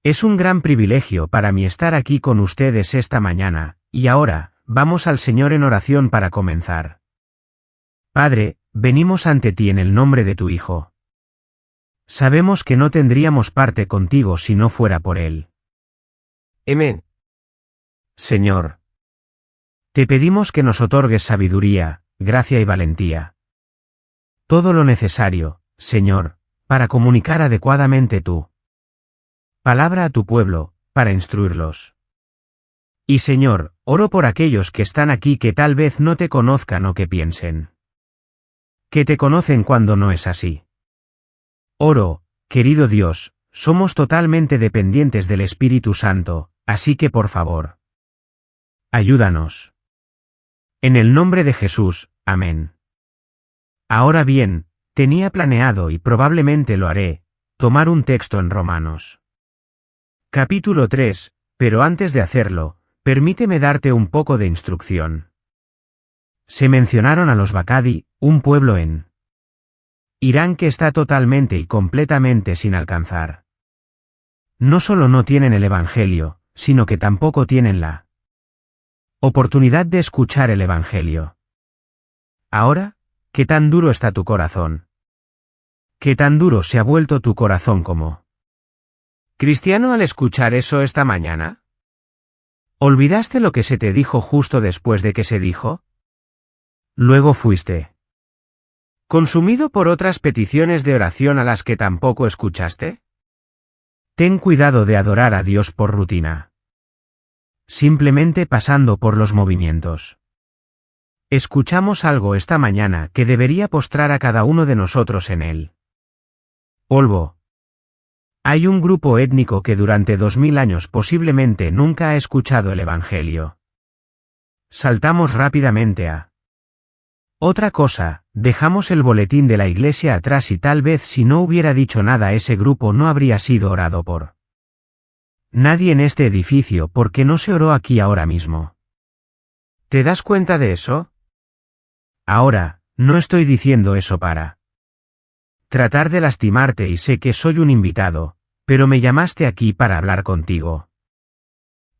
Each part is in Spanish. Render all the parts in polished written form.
Es un gran privilegio para mí estar aquí con ustedes esta mañana, y ahora, vamos al Señor en oración para comenzar. Padre, venimos ante ti en el nombre de tu Hijo. Sabemos que no tendríamos parte contigo si no fuera por Él. Amén. Señor, te pedimos que nos otorgues sabiduría, gracia y valentía. Todo lo necesario, Señor, para comunicar adecuadamente tu palabra a tu pueblo, para instruirlos. Y Señor, oro por aquellos que están aquí que tal vez no te conozcan o que piensen que te conocen cuando no es así. Oro, querido Dios, somos totalmente dependientes del Espíritu Santo, así que por favor, ayúdanos. En el nombre de Jesús, amén. Ahora bien, tenía planeado y probablemente lo haré, tomar un texto en Romanos. Capítulo 3, pero antes de hacerlo, permíteme darte un poco de instrucción. Se mencionaron a los Bakadi, un pueblo en Irán que está totalmente y completamente sin alcanzar. No solo no tienen el Evangelio, sino que tampoco tienen la oportunidad de escuchar el Evangelio. Ahora, ¿qué tan duro está tu corazón? ¿Qué tan duro se ha vuelto tu corazón como cristiano al escuchar eso esta mañana? ¿Olvidaste lo que se te dijo justo después de que se dijo? Luego fuiste consumido por otras peticiones de oración a las que tampoco escuchaste. Ten cuidado de adorar a Dios por rutina. Simplemente pasando por los movimientos. Escuchamos algo esta mañana que debería postrar a cada uno de nosotros en él. Polvo. Hay un grupo étnico que durante 2000 años posiblemente nunca ha escuchado el Evangelio. Saltamos rápidamente a otra cosa, dejamos el boletín de la iglesia atrás y tal vez si no hubiera dicho nada ese grupo no habría sido orado por nadie en este edificio porque no se oró aquí ahora mismo. ¿Te das cuenta de eso? Ahora, no estoy diciendo eso para tratar de lastimarte y sé que soy un invitado, pero me llamaste aquí para hablar contigo.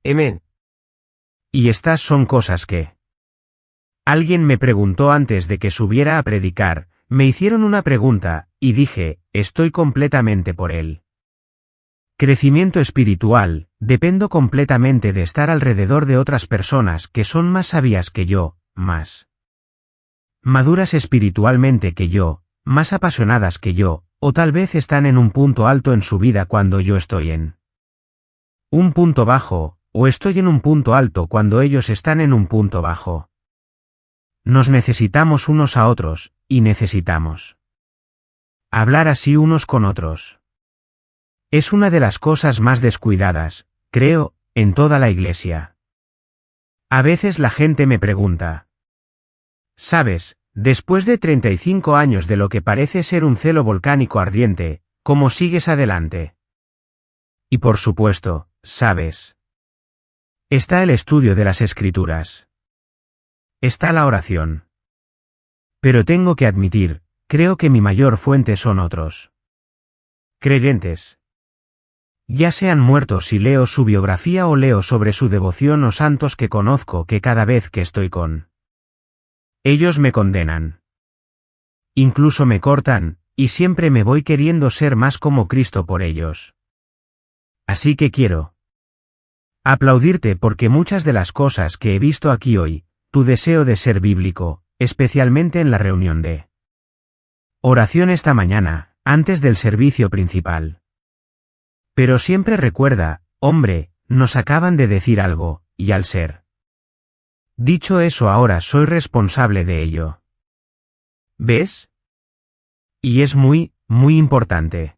Amén. Y estas son cosas que alguien me preguntó antes de que subiera a predicar, me hicieron una pregunta, y dije, estoy completamente por él. Crecimiento espiritual, dependo completamente de estar alrededor de otras personas que son más sabias que yo, más maduras espiritualmente que yo, más apasionadas que yo, o tal vez están en un punto alto en su vida cuando yo estoy en un punto bajo, o estoy en un punto alto cuando ellos están en un punto bajo. Nos necesitamos unos a otros, y necesitamos hablar así unos con otros. Es una de las cosas más descuidadas, creo, en toda la iglesia. A veces la gente me pregunta, ¿sabes, después de 35 años de lo que parece ser un celo volcánico ardiente, cómo sigues adelante? Y por supuesto, ¿sabes? Está el estudio de las Escrituras. Está la oración. Pero tengo que admitir, creo que mi mayor fuente son otros creyentes. Ya sean muertos si leo su biografía o leo sobre su devoción o santos que conozco que cada vez que estoy con ellos me condenan. Incluso me cortan, y siempre me voy queriendo ser más como Cristo por ellos. Así que quiero aplaudirte porque muchas de las cosas que he visto aquí hoy, tu deseo de ser bíblico, especialmente en la reunión de oración esta mañana, antes del servicio principal. Pero siempre recuerda, hombre, nos acaban de decir algo, y al ser dicho eso ahora soy responsable de ello. ¿Ves? Y es muy, muy importante.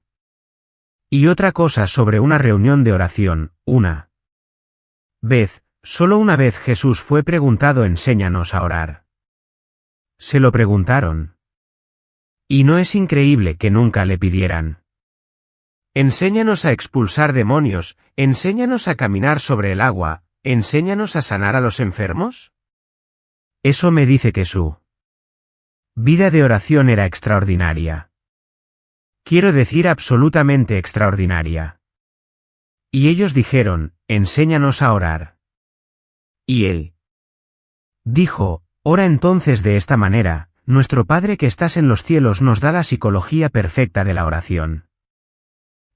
Y otra cosa sobre una reunión de oración, una vez, solo una vez Jesús fue preguntado enséñanos a orar. Se lo preguntaron. Y no es increíble que nunca le pidieran. Enséñanos a expulsar demonios, enséñanos a caminar sobre el agua, enséñanos a sanar a los enfermos. Eso me dice que su vida de oración era extraordinaria. Quiero decir absolutamente extraordinaria. Y ellos dijeron, enséñanos a orar. Y él Dijo, ora entonces de esta manera, nuestro Padre que estás en los cielos nos da la psicología perfecta de la oración.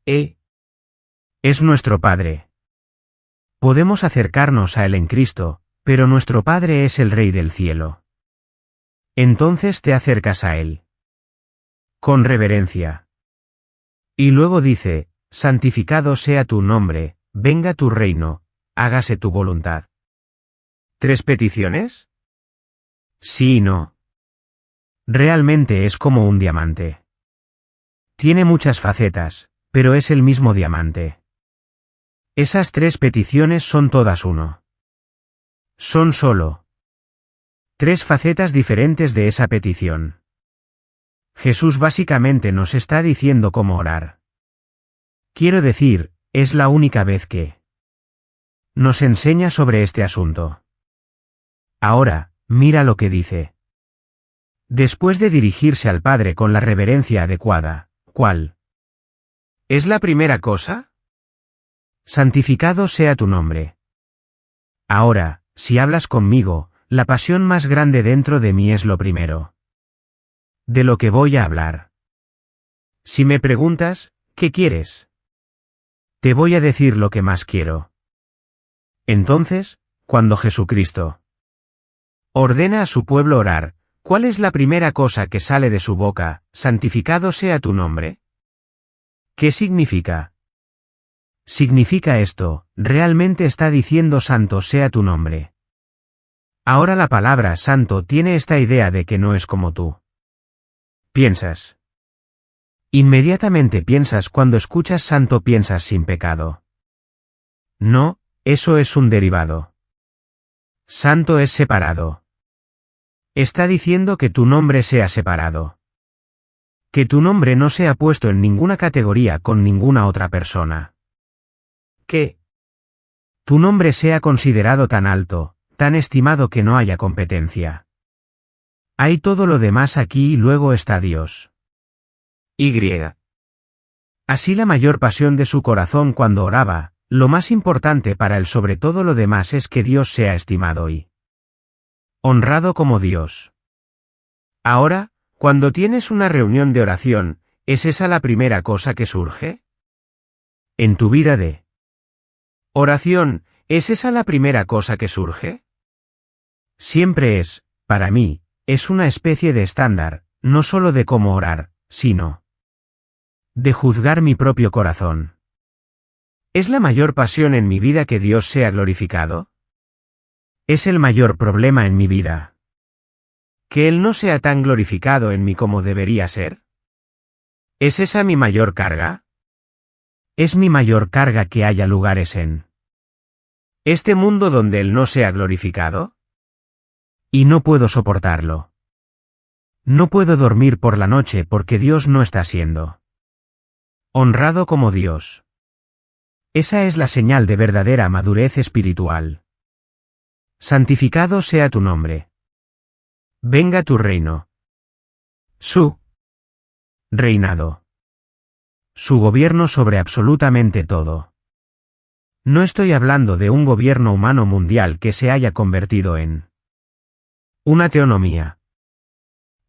Es nuestro Padre. Podemos acercarnos a Él en Cristo, pero nuestro Padre es el Rey del cielo. Entonces te acercas a Él. Con reverencia. Y luego dice, santificado sea tu nombre, venga tu reino, hágase tu voluntad. ¿3 peticiones? Sí y no. Realmente es como un diamante. Tiene muchas facetas, pero es el mismo diamante. Esas 3 peticiones son todas uno. Son solo 3 facetas diferentes de esa petición. Jesús básicamente nos está diciendo cómo orar. Quiero decir, es la única vez que nos enseña sobre este asunto. Ahora, mira lo que dice. Después de dirigirse al Padre con la reverencia adecuada, ¿cuál ¿Es la primera cosa? Santificado sea tu nombre. Ahora, si hablas conmigo, la pasión más grande dentro de mí es lo primero. De lo que voy a hablar. Si me preguntas, ¿qué quieres? Te voy a decir lo que más quiero. Entonces, cuando Jesucristo ordena a su pueblo orar, ¿cuál es la primera cosa que sale de su boca? Santificado sea tu nombre. ¿Qué significa? Significa esto, realmente está diciendo santo sea tu nombre. Ahora la palabra santo tiene esta idea de que no es como tú piensas. Inmediatamente piensas cuando escuchas santo piensas sin pecado. No, eso es un derivado. Santo es separado. Está diciendo que tu nombre sea separado. Que tu nombre no sea puesto en ninguna categoría con ninguna otra persona. Que tu nombre sea considerado tan alto, tan estimado que no haya competencia. Hay todo lo demás aquí y luego está Dios. Y. Así la mayor pasión de su corazón cuando oraba, lo más importante para él sobre todo lo demás es que Dios sea estimado y honrado como Dios. Ahora, cuando tienes una reunión de oración, ¿es esa la primera cosa que surge? En tu vida de oración, ¿es esa la primera cosa que surge? Siempre es, para mí, es una especie de estándar, no solo de cómo orar, sino de juzgar mi propio corazón. ¿Es la mayor pasión en mi vida que Dios sea glorificado? Es el mayor problema en mi vida. ¿Que Él no sea tan glorificado en mí como debería ser? ¿Es esa mi mayor carga? Es mi mayor carga que haya lugares en este mundo donde Él no sea glorificado. Y no puedo soportarlo. No puedo dormir por la noche porque Dios no está siendo honrado como Dios. Esa es la señal de verdadera madurez espiritual. Santificado sea tu nombre. Venga tu reino. Su reinado. Su gobierno sobre absolutamente todo. No estoy hablando de un gobierno humano mundial que se haya convertido en una teonomía.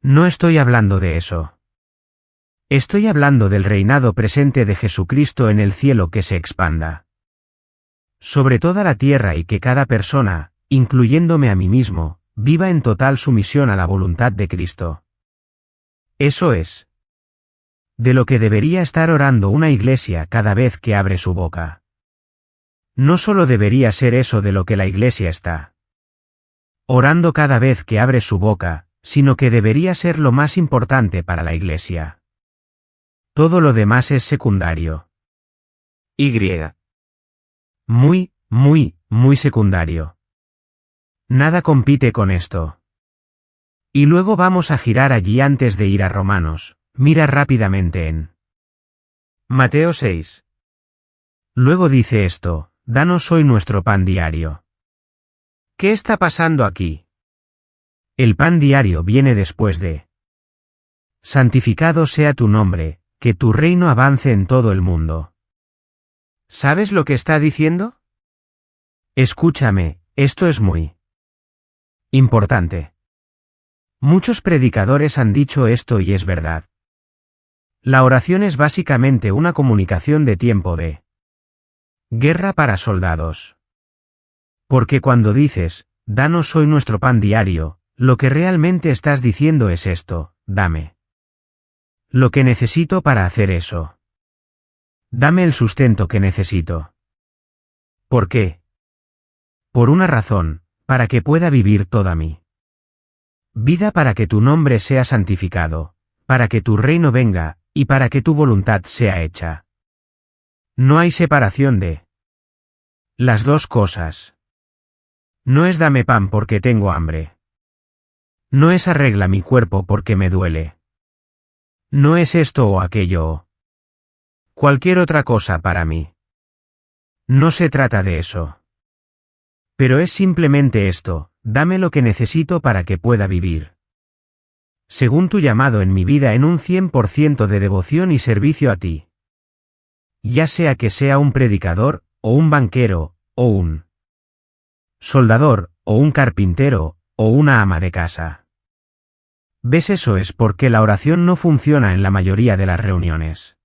No estoy hablando de eso. Estoy hablando del reinado presente de Jesucristo en el cielo que se expanda sobre toda la tierra y que cada persona, incluyéndome a mí mismo, viva en total sumisión a la voluntad de Cristo. Eso es de lo que debería estar orando una iglesia cada vez que abre su boca. No solo debería ser eso de lo que la iglesia está orando cada vez que abre su boca, sino que debería ser lo más importante para la iglesia. Todo lo demás es secundario. Y. Muy secundario. Nada compite con esto. Y luego vamos a girar allí antes de ir a Romanos. Mira rápidamente en Mateo 6. Luego dice esto, danos hoy nuestro pan diario. ¿Qué está pasando aquí? El pan diario viene después de santificado sea tu nombre, que tu reino avance en todo el mundo. ¿Sabes lo que está diciendo? Escúchame, esto es muy importante. Muchos predicadores han dicho esto y es verdad. La oración es básicamente una comunicación de tiempo de guerra para soldados. Porque cuando dices, danos hoy nuestro pan diario, lo que realmente estás diciendo es esto, dame lo que necesito para hacer eso. Dame el sustento que necesito. ¿Por qué? Por una razón, para que pueda vivir toda mi vida, para que tu nombre sea santificado, para que tu reino venga, y para que tu voluntad sea hecha. No hay separación de las dos cosas. No es dame pan porque tengo hambre. No es arregla mi cuerpo porque me duele. No es esto o aquello o cualquier otra cosa para mí. No se trata de eso. Pero es simplemente esto, dame lo que necesito para que pueda vivir según tu llamado en mi vida en un 100% de devoción y servicio a ti. Ya sea que sea un predicador, o un banquero, o un soldador, o un carpintero, o una ama de casa. ¿Ves? Eso es porque la oración no funciona en la mayoría de las reuniones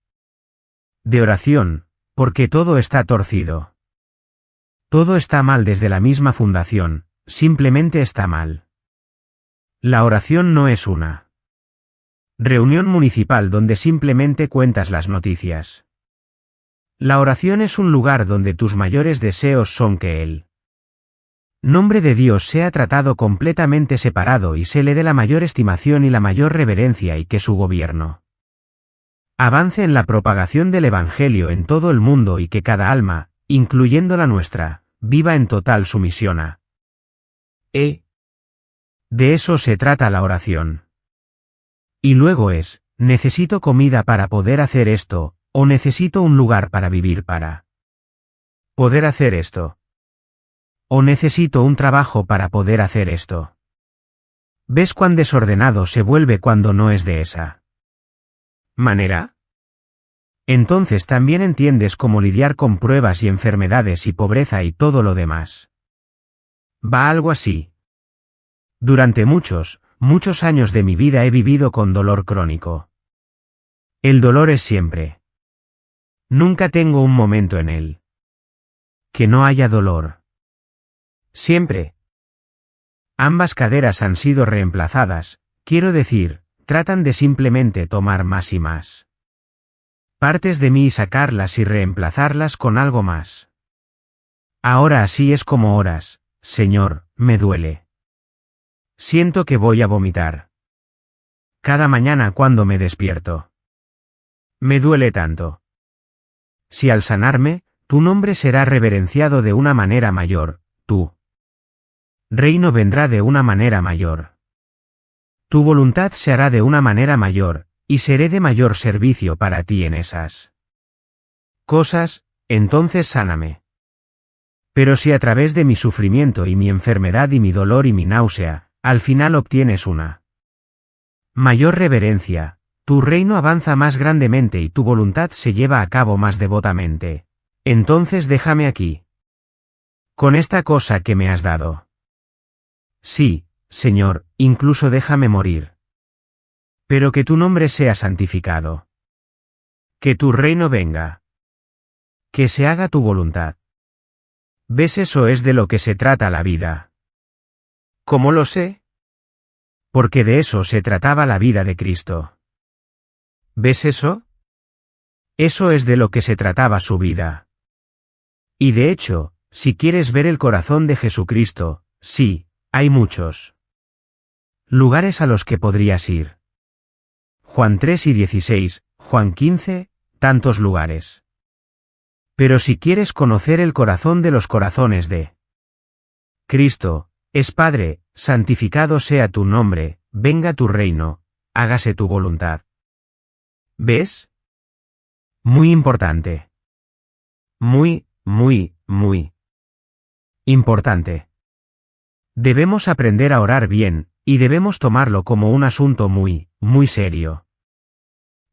de oración, porque todo está torcido. Todo está mal desde la misma fundación, simplemente está mal. La oración no es una reunión municipal donde simplemente cuentas las noticias. La oración es un lugar donde tus mayores deseos son que el nombre de Dios sea tratado completamente separado y se le dé la mayor estimación y la mayor reverencia y que su gobierno avance en la propagación del Evangelio en todo el mundo y que cada alma, incluyendo la nuestra, viva en total sumisión a De eso se trata la oración. Y luego es, necesito comida para poder hacer esto, o necesito un lugar para vivir para poder hacer esto. O necesito un trabajo para poder hacer esto. ¿Ves cuán desordenado se vuelve cuando no es de esa manera? Entonces también entiendes cómo lidiar con pruebas y enfermedades y pobreza y todo lo demás. Va algo así. Durante muchos años de mi vida he vivido con dolor crónico. El dolor es siempre. Nunca tengo un momento en él que no haya dolor. Siempre. Ambas caderas han sido reemplazadas, quiero decir, tratan de simplemente tomar más y más partes de mí y sacarlas y reemplazarlas con algo más. Ahora así es como oras, Señor, me duele. Siento que voy a vomitar. Cada mañana cuando me despierto. Me duele tanto. Si al sanarme, tu nombre será reverenciado de una manera mayor, tu reino vendrá de una manera mayor. Tu voluntad se hará de una manera mayor, y seré de mayor servicio para ti en esas cosas, entonces sáname. Pero si a través de mi sufrimiento y mi enfermedad y mi dolor y mi náusea, al final obtienes una mayor reverencia, tu reino avanza más grandemente y tu voluntad se lleva a cabo más devotamente, entonces déjame aquí con esta cosa que me has dado. Sí, Señor, incluso déjame morir. Pero que tu nombre sea santificado. Que tu reino venga. Que se haga tu voluntad. ¿Ves? Eso es de lo que se trata la vida. ¿Cómo lo sé? Porque de eso se trataba la vida de Cristo. ¿Ves eso? Eso es de lo que se trataba su vida. Y de hecho, si quieres ver el corazón de Jesucristo, sí, hay muchos lugares a los que podrías ir. Juan 3 y 16, Juan 15, tantos lugares. Pero si quieres conocer el corazón de los corazones de Cristo, es Padre, santificado sea tu nombre, venga tu reino, hágase tu voluntad. ¿Ves? Muy importante. Muy importante. Debemos aprender a orar bien, y debemos tomarlo como un asunto muy serio.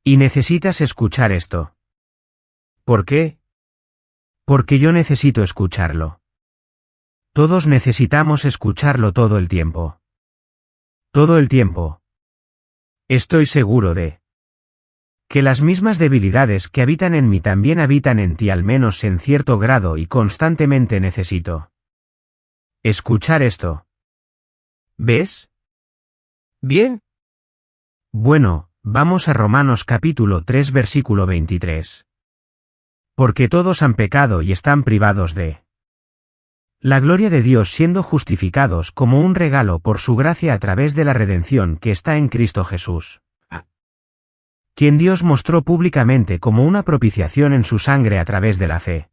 Y necesitas escuchar esto. ¿Por qué? Porque yo necesito escucharlo. Todos necesitamos escucharlo todo el tiempo. Todo el tiempo. Estoy seguro de que las mismas debilidades que habitan en mí también habitan en ti, al menos en cierto grado, y constantemente necesito escuchar esto. ¿Ves? Bien. Bueno, vamos a Romanos capítulo 3 versículo 23. Porque todos han pecado y están privados de la gloria de Dios, siendo justificados como un regalo por su gracia a través de la redención que está en Cristo Jesús, quien Dios mostró públicamente como una propiciación en su sangre a través de la fe.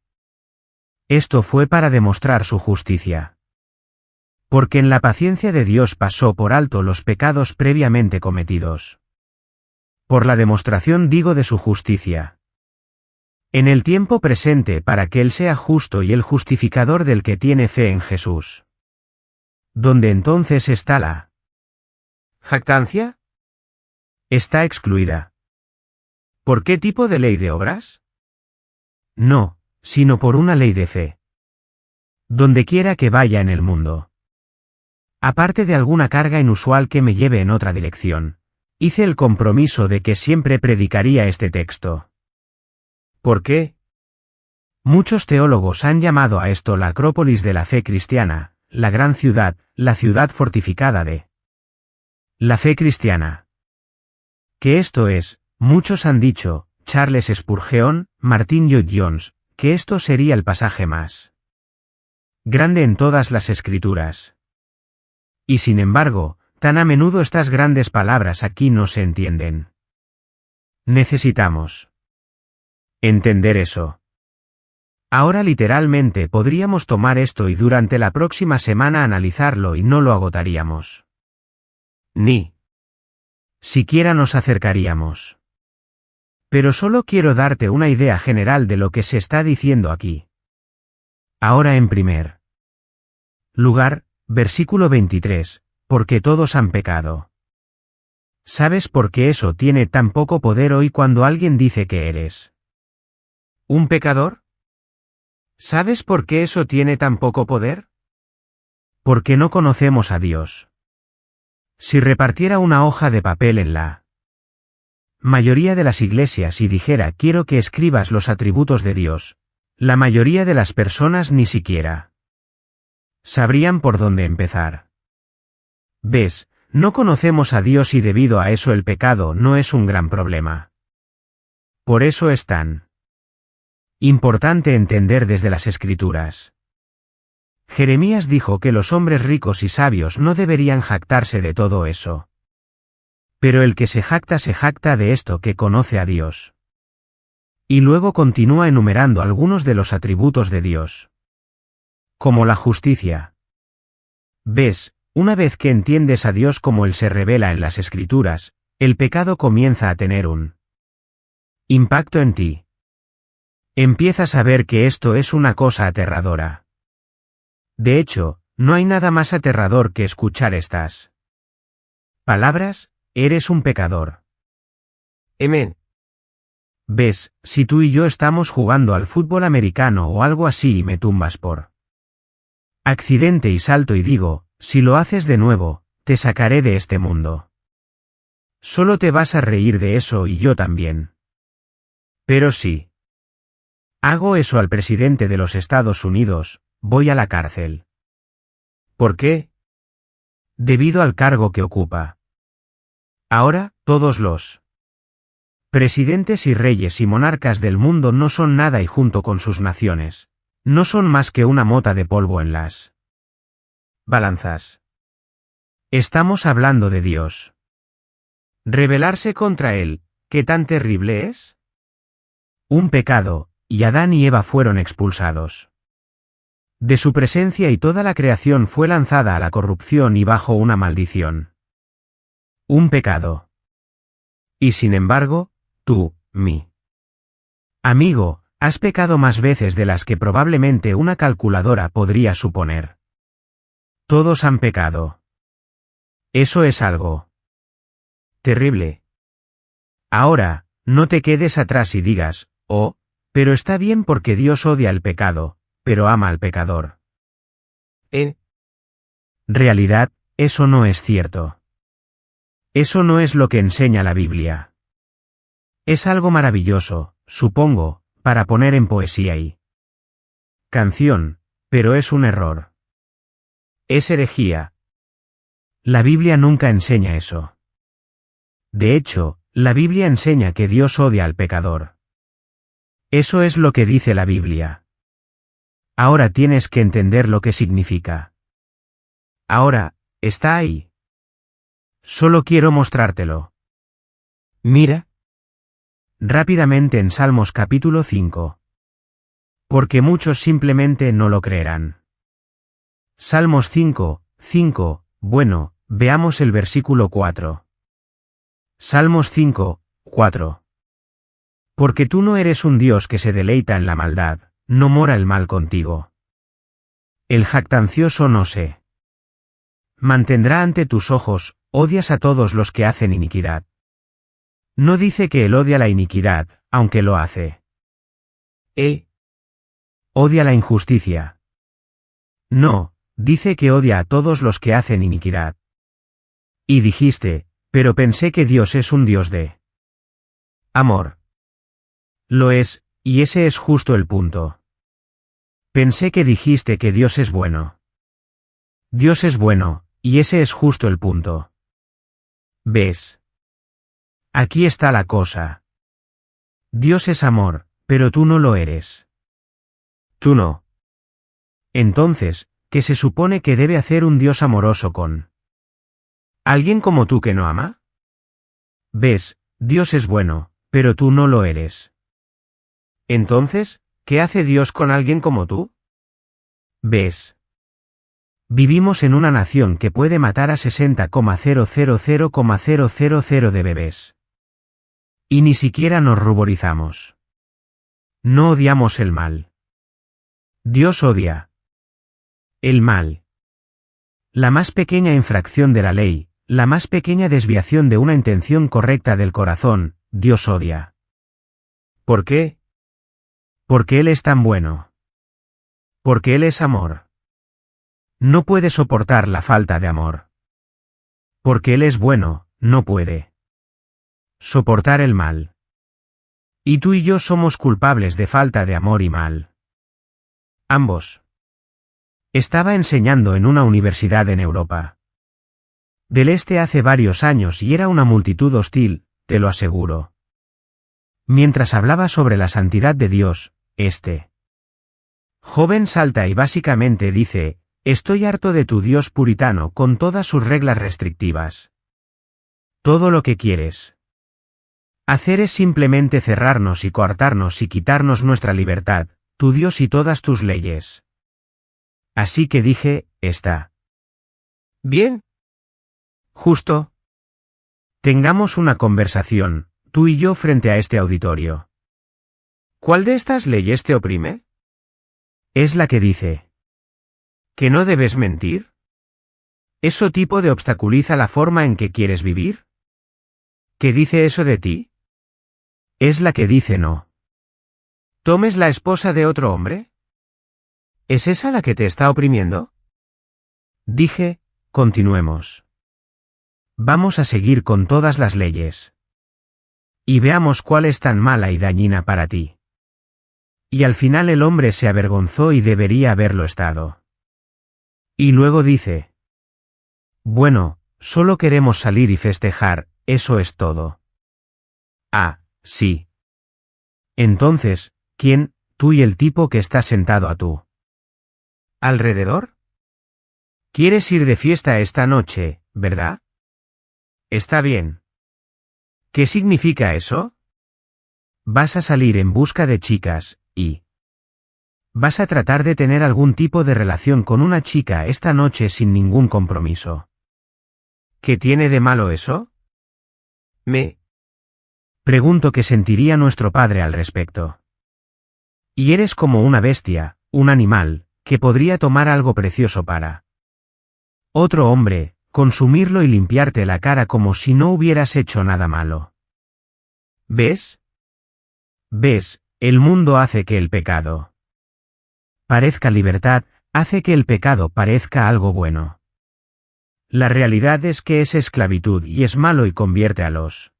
Esto fue para demostrar su justicia. Porque en la paciencia de Dios pasó por alto los pecados previamente cometidos. Por la demostración, digo, de su justicia en el tiempo presente, para que Él sea justo y el justificador del que tiene fe en Jesús. ¿Dónde entonces está la ¿Jactancia? Está excluida. ¿Por qué tipo de ley de obras? No, sino por una ley de fe. Donde quiera que vaya en el mundo. Aparte de alguna carga inusual que me lleve en otra dirección, hice el compromiso de que siempre predicaría este texto. ¿Por qué? Muchos teólogos han llamado a esto la Acrópolis de la fe cristiana, la gran ciudad, la ciudad fortificada de la fe cristiana. Que esto es, muchos han dicho, Charles Spurgeon, Martin Lloyd-Jones, que esto sería el pasaje más grande en todas las Escrituras. Y sin embargo, tan a menudo estas grandes palabras aquí no se entienden. Necesitamos entender eso. Ahora literalmente podríamos tomar esto y durante la próxima semana analizarlo y no lo agotaríamos. Ni siquiera nos acercaríamos. Pero solo quiero darte una idea general de lo que se está diciendo aquí. Ahora, en primer lugar, versículo 23, porque todos han pecado. ¿Sabes por qué eso tiene tan poco poder hoy cuando alguien dice que eres un pecador? ¿Sabes por qué eso tiene tan poco poder? Porque no conocemos a Dios. Si repartiera una hoja de papel en la mayoría de las iglesias y dijera quiero que escribas los atributos de Dios, la mayoría de las personas ni siquiera sabrían por dónde empezar. ¿Ves? No conocemos a Dios y debido a eso el pecado no es un gran problema. Por eso es tan importante entender desde las Escrituras. Jeremías dijo que los hombres ricos y sabios no deberían jactarse de todo eso. Pero el que se jacta de esto que conoce a Dios. Y luego continúa enumerando algunos de los atributos de Dios. Como la justicia. ¿Ves? Una vez que entiendes a Dios como Él se revela en las Escrituras, el pecado comienza a tener un impacto en ti. Empiezas a ver que esto es una cosa aterradora. De hecho, no hay nada más aterrador que escuchar estas palabras: eres un pecador. Amén. ¿Ves? Si tú y yo estamos jugando al fútbol americano o algo así y me tumbas por accidente y salto y digo, si lo haces de nuevo, te sacaré de este mundo. Solo te vas a reír de eso y yo también. Pero sí hago eso al presidente de los Estados Unidos, voy a la cárcel. ¿Por qué? Debido al cargo que ocupa. Ahora, todos los presidentes y reyes y monarcas del mundo no son nada y junto con sus naciones, no son más que una mota de polvo en las balanzas. Estamos hablando de Dios. Rebelarse contra Él, ¿qué tan terrible es? Un pecado, y Adán y Eva fueron expulsados de su presencia y toda la creación fue lanzada a la corrupción y bajo una maldición. Un pecado. Y sin embargo, tú, mi amigo, has pecado más veces de las que probablemente una calculadora podría suponer. Todos han pecado. Eso es algo terrible. Ahora, no te quedes atrás y digas, oh, Pero está bien porque Dios odia el pecado, pero ama al pecador. En Realidad, eso no es cierto. Eso no es lo que enseña la Biblia. Es algo maravilloso, supongo, para poner en poesía y canción, pero es un error. Es herejía. La Biblia nunca enseña eso. De hecho, la Biblia enseña que Dios odia al pecador. Eso es lo que dice la Biblia. Ahora tienes que entender lo que significa. Ahora, está ahí. Solo quiero mostrártelo. Mira. Rápidamente en Salmos capítulo 5. Porque muchos simplemente no lo creerán. Salmos 5, 5, bueno, veamos el versículo 4. Salmos 5, 4. Porque tú no eres un Dios que se deleita en la maldad, no mora el mal contigo. El jactancioso no se mantendrá ante tus ojos, odias a todos los que hacen iniquidad. No dice que él odia la iniquidad, aunque lo hace. Odia la injusticia. No, dice que odia a todos los que hacen iniquidad. Y dijiste, pero pensé que Dios es un Dios de amor. Lo es, y ese es justo el punto. Pensé que dijiste que Dios es bueno. Dios es bueno, y ese es justo el punto. ¿Ves? Aquí está la cosa. Dios es amor, pero tú no lo eres. Tú no. Entonces, ¿qué se supone que debe hacer un Dios amoroso con alguien como tú que no ama? ¿Ves? Dios es bueno, pero tú no lo eres. Entonces, ¿qué hace Dios con alguien como tú? ¿Ves? Vivimos en una nación que puede matar a 60,000,000 de bebés. Y ni siquiera nos ruborizamos. No odiamos el mal. Dios odia el mal. La más pequeña infracción de la ley, la más pequeña desviación de una intención correcta del corazón, Dios odia. ¿Por qué? Porque Él es tan bueno. Porque Él es amor. No puede soportar la falta de amor. Porque Él es bueno, no puede soportar el mal. Y tú y yo somos culpables de falta de amor y mal. Ambos. Estaba enseñando en una universidad en Europa del Este hace varios años y era una multitud hostil, te lo aseguro. Mientras hablaba sobre la santidad de Dios, este joven salta y básicamente dice, estoy harto de tu Dios puritano con todas sus reglas restrictivas. Todo lo que quieres hacer es simplemente cerrarnos y coartarnos y quitarnos nuestra libertad, tu Dios y todas tus leyes. Así que dije, está bien. Justo. Tengamos una conversación, tú y yo frente a este auditorio. ¿Cuál de estas leyes te oprime? Es la que dice ¿que no debes mentir? ¿Eso tipo de obstaculiza la forma en que quieres vivir? ¿Qué dice eso de ti? Es la que dice no ¿tomes la esposa de otro hombre? ¿Es esa la que te está oprimiendo? Dije, continuemos. Vamos a seguir con todas las leyes. Y veamos cuál es tan mala y dañina para ti. Y al final el hombre se avergonzó y debería haberlo estado. Y luego dice, bueno, solo queremos salir y festejar, eso es todo. Ah, sí. Entonces, ¿quién, tú y el tipo que está sentado a tu alrededor? ¿Quieres ir de fiesta esta noche, verdad? Está bien. ¿Qué significa eso? Vas a salir en busca de chicas, y vas a tratar de tener algún tipo de relación con una chica esta noche sin ningún compromiso. ¿Qué tiene de malo eso? Me pregunto qué sentiría nuestro padre al respecto. Y eres como una bestia, un animal, que podría tomar algo precioso para otro hombre, consumirlo y limpiarte la cara como si no hubieras hecho nada malo. ¿Ves? ¿Ves? El mundo hace que el pecado parezca libertad, hace que el pecado parezca algo bueno. La realidad es que es esclavitud y es malo y convierte a los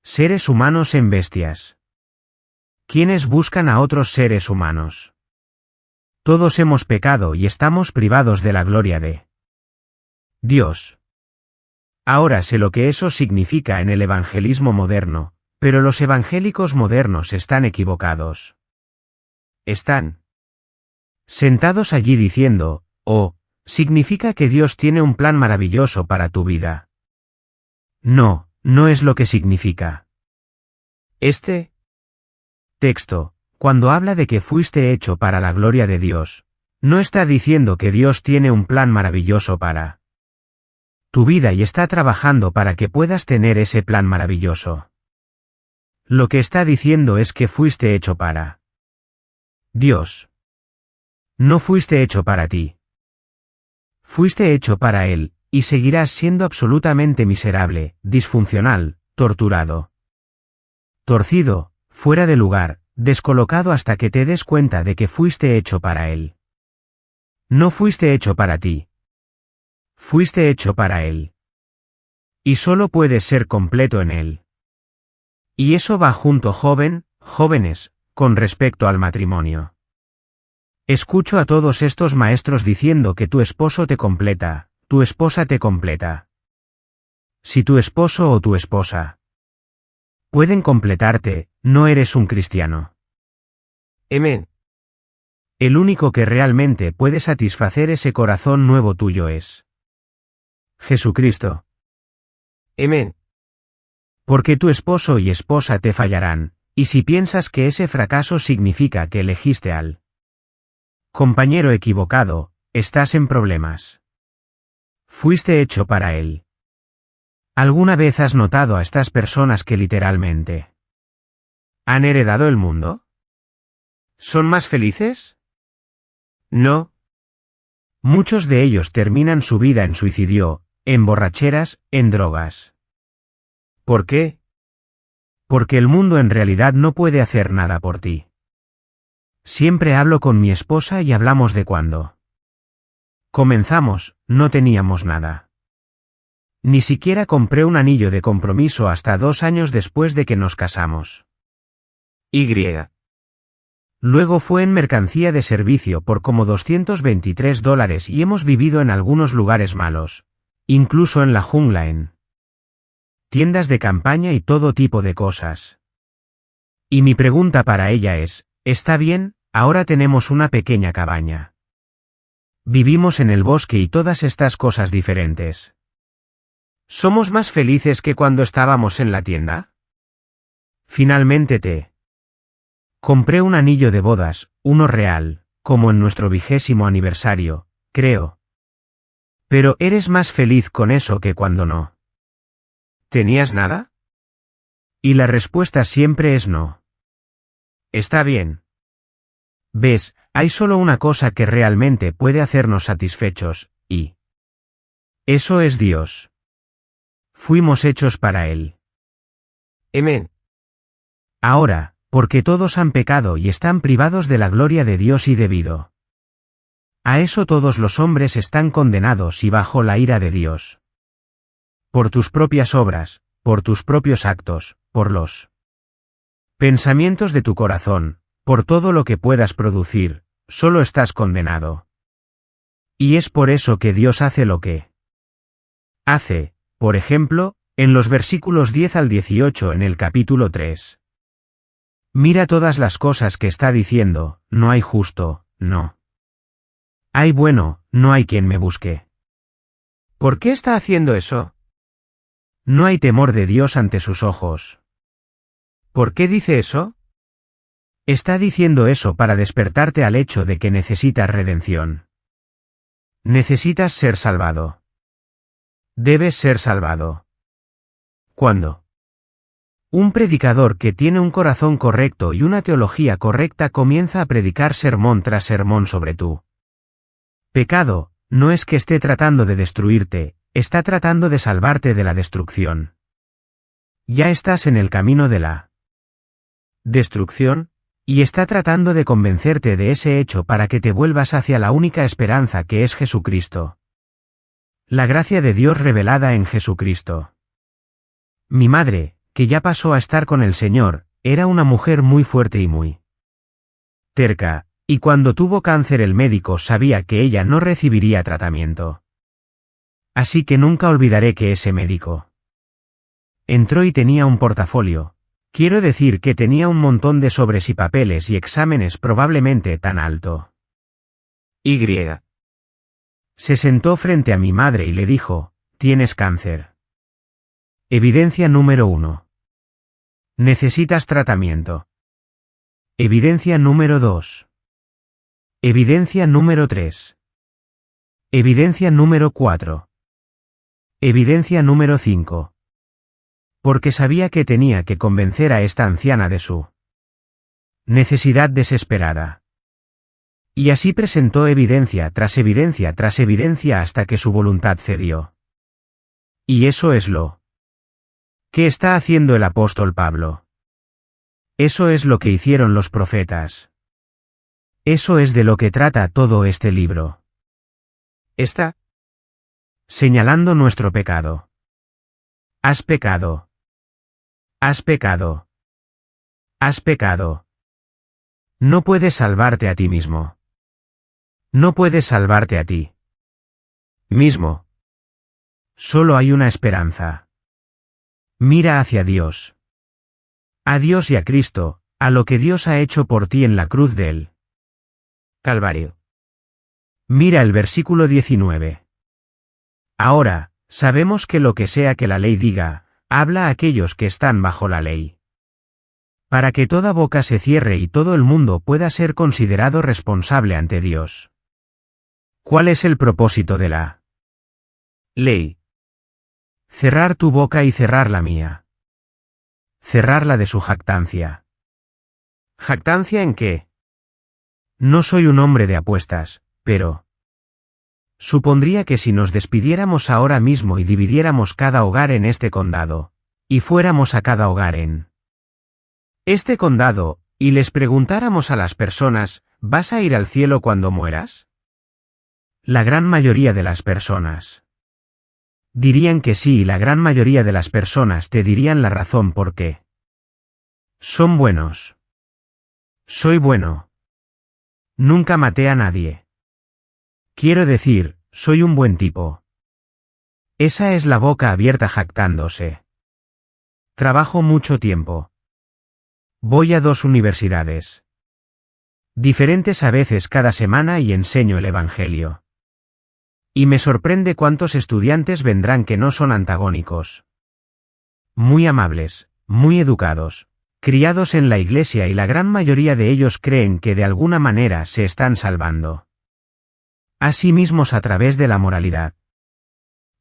seres humanos en bestias. ¿Quiénes buscan a otros seres humanos? Todos hemos pecado y estamos privados de la gloria de Dios. Ahora sé lo que eso significa en el evangelismo moderno, pero los evangélicos modernos están equivocados. Están sentados allí diciendo, oh, significa que Dios tiene un plan maravilloso para tu vida. No, no es lo que significa. Este texto, cuando habla de que fuiste hecho para la gloria de Dios, no está diciendo que Dios tiene un plan maravilloso para tu vida y está trabajando para que puedas tener ese plan maravilloso. Lo que está diciendo es que fuiste hecho para Dios. No fuiste hecho para ti. Fuiste hecho para Él, y seguirás siendo absolutamente miserable, disfuncional, torturado, torcido, fuera de lugar, descolocado hasta que te des cuenta de que fuiste hecho para Él. No fuiste hecho para ti. Fuiste hecho para Él. Y solo puedes ser completo en Él. Y eso va junto, jóvenes, con respecto al matrimonio. Escucho a todos estos maestros diciendo que tu esposo te completa, tu esposa te completa. Si tu esposo o tu esposa pueden completarte, no eres un cristiano. Amén. El único que realmente puede satisfacer ese corazón nuevo tuyo es Jesucristo. Amén. Porque tu esposo y esposa te fallarán, y si piensas que ese fracaso significa que elegiste al compañero equivocado, estás en problemas. Fuiste hecho para él. ¿Alguna vez has notado a estas personas que literalmente han heredado el mundo? ¿Son más felices? No. Muchos de ellos terminan su vida en suicidio, en borracheras, en drogas. ¿Por qué? Porque el mundo en realidad no puede hacer nada por ti. Siempre hablo con mi esposa y hablamos de cuando comenzamos, no teníamos nada. Ni siquiera compré un anillo de compromiso hasta 2 años después de que nos casamos. Y. Luego fue en mercancía de servicio por como $223 y hemos vivido en algunos lugares malos, incluso en la jungla, en tiendas de campaña y todo tipo de cosas. Y mi pregunta para ella es, ¿está bien? Ahora tenemos una pequeña cabaña. Vivimos en el bosque y todas estas cosas diferentes. ¿Somos más felices que cuando estábamos en la tienda? Finalmente te compré un anillo de bodas, uno real, como en nuestro 20º aniversario, creo. Pero ¿eres más feliz con eso que cuando no ¿Tenías nada? Y la respuesta siempre es no. Está bien. Ves, hay solo una cosa que realmente puede hacernos satisfechos, y eso es Dios. Fuimos hechos para Él. Amén. Ahora, porque todos han pecado y están privados de la gloria de Dios y debido a eso todos los hombres están condenados y bajo la ira de Dios. Por tus propias obras, por tus propios actos, por los pensamientos de tu corazón, por todo lo que puedas producir, solo estás condenado. Y es por eso que Dios hace lo que hace, por ejemplo, en los versículos 10 al 18 en el capítulo 3. Mira todas las cosas que está diciendo, no hay justo, no hay bueno, no hay quien me busque. ¿Por qué está haciendo eso? No hay temor de Dios ante sus ojos. ¿Por qué dice eso? Está diciendo eso para despertarte al hecho de que necesitas redención. Necesitas ser salvado. Debes ser salvado. ¿Cuándo? Un predicador que tiene un corazón correcto y una teología correcta comienza a predicar sermón tras sermón sobre tu pecado, no es que esté tratando de destruirte, está tratando de salvarte de la destrucción. Ya estás en el camino de la destrucción, Y está tratando de convencerte de ese hecho para que te vuelvas hacia la única esperanza que es Jesucristo. La gracia de Dios revelada en Jesucristo. Mi madre, que ya pasó a estar con el Señor, era una mujer muy fuerte y muy terca, y cuando tuvo cáncer el médico sabía que ella no recibiría tratamiento. Así que nunca olvidaré que ese médico entró y tenía un portafolio. Quiero decir que tenía un montón de sobres y papeles y exámenes probablemente tan alto. Y. Se sentó frente a mi madre y le dijo, tienes cáncer. Evidencia número 1. Necesitas tratamiento. Evidencia número 2. Evidencia número 3. Evidencia número 4. Evidencia número 5. Porque sabía que tenía que convencer a esta anciana de su necesidad desesperada. Y así presentó evidencia tras evidencia tras evidencia hasta que su voluntad cedió. Y eso es lo que está haciendo el apóstol Pablo. Eso es lo que hicieron los profetas. Eso es de lo que trata todo este libro. Está señalando nuestro pecado. Has pecado. Has pecado. Has pecado. No puedes salvarte a ti mismo. No puedes salvarte a ti mismo. Solo hay una esperanza. Mira hacia Dios. A Dios y a Cristo, a lo que Dios ha hecho por ti en la cruz del Calvario. Mira el versículo 19. Ahora, sabemos que lo que sea que la ley diga, habla a aquellos que están bajo la ley. Para que toda boca se cierre y todo el mundo pueda ser considerado responsable ante Dios. ¿Cuál es el propósito de la ley? Cerrar tu boca y cerrar la mía. Cerrarla de su jactancia. ¿Jactancia en qué? No soy un hombre de apuestas, pero supondría que si nos despidiéramos ahora mismo y dividiéramos cada hogar en este condado, y fuéramos a cada hogar en este condado, y les preguntáramos a las personas, ¿vas a ir al cielo cuando mueras? La gran mayoría de las personas dirían que sí y la gran mayoría de las personas te dirían la razón por qué. Son buenos. Soy bueno. Nunca maté a nadie. Quiero decir, soy un buen tipo. Esa es la boca abierta jactándose. Trabajo mucho tiempo. Voy a 2 universidades diferentes a veces cada semana y enseño el Evangelio. Y me sorprende cuántos estudiantes vendrán que no son antagónicos. Muy amables, muy educados, criados en la iglesia y la gran mayoría de ellos creen que de alguna manera se están salvando a sí mismos a través de la moralidad.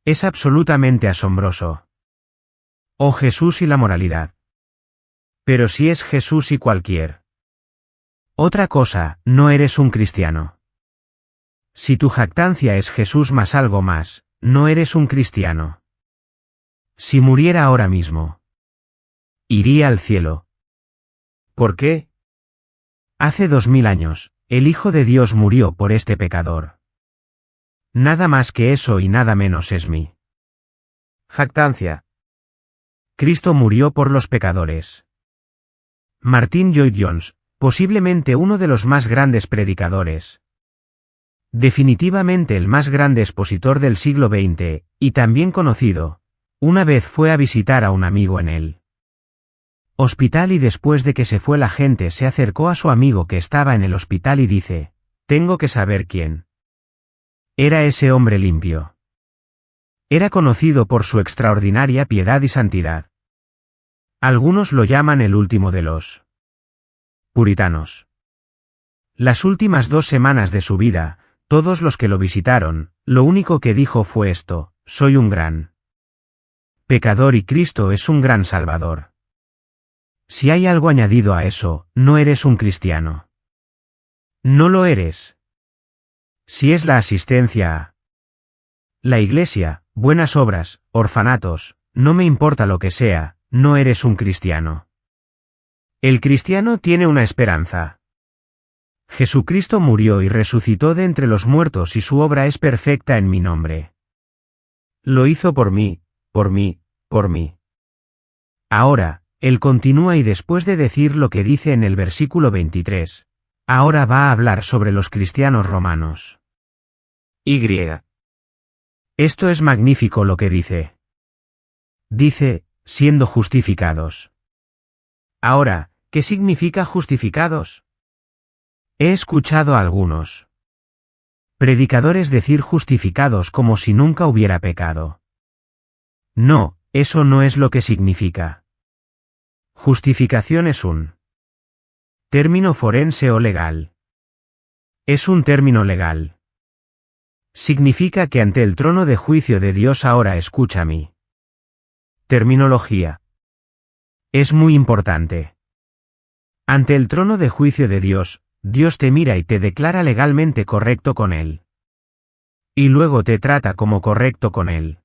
Es absolutamente asombroso. Oh Jesús y la moralidad. Pero si es Jesús y cualquier otra cosa, no eres un cristiano. Si tu jactancia es Jesús más algo más, no eres un cristiano. Si muriera ahora mismo, iría al cielo. ¿Por qué? Hace 2000 años, el Hijo de Dios murió por este pecador. Nada más que eso y nada menos es mi jactancia. Cristo murió por los pecadores. Martin Lloyd-Jones, posiblemente uno de los más grandes predicadores. Definitivamente el más grande expositor del siglo XX, y también conocido, una vez fue a visitar a un amigo en el hospital y después de que se fue la gente se acercó a su amigo que estaba en el hospital y dice, tengo que saber quién era ese hombre limpio. Era conocido por su extraordinaria piedad y santidad. Algunos lo llaman el último de los puritanos. Las últimas 2 semanas de su vida, todos los que lo visitaron, lo único que dijo fue esto, soy un gran pecador y Cristo es un gran salvador. Si hay algo añadido a eso, no eres un cristiano. No lo eres. Si es la asistencia a la iglesia, buenas obras, orfanatos, no me importa lo que sea, no eres un cristiano. El cristiano tiene una esperanza. Jesucristo murió y resucitó de entre los muertos y su obra es perfecta en mi nombre. Lo hizo por mí, por mí, por mí. Ahora, él continúa y después de decir lo que dice en el versículo 23, ahora va a hablar sobre los cristianos romanos. Y. Esto es magnífico lo que dice. Dice, siendo justificados. Ahora, ¿qué significa justificados? He escuchado a algunos predicadores decir justificados como si nunca hubiera pecado. No, eso no es lo que significa. Justificación es un término forense o legal. Es un término legal. Significa que ante el trono de juicio de Dios ahora escucha mi terminología. Es muy importante. Ante el trono de juicio de Dios, Dios te mira y te declara legalmente correcto con Él. Y luego te trata como correcto con Él.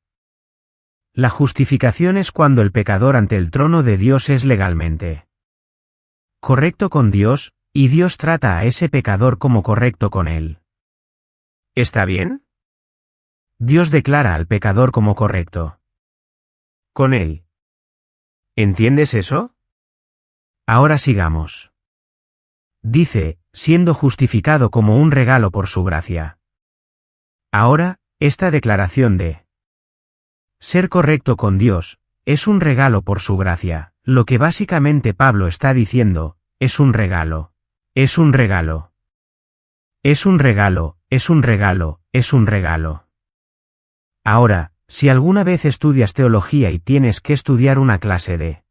La justificación es cuando el pecador ante el trono de Dios es legalmente correcto con Dios, y Dios trata a ese pecador como correcto con Él. ¿Está bien? Dios declara al pecador como correcto con Él. ¿Entiendes eso? Ahora sigamos. Dice, siendo justificado como un regalo por su gracia. Ahora, esta declaración de ser correcto con Dios, es un regalo por su gracia. Lo que básicamente Pablo está diciendo, es un regalo. Es un regalo. Es un regalo, es un regalo, es un regalo. Ahora, si alguna vez estudias teología y tienes que estudiar una clase de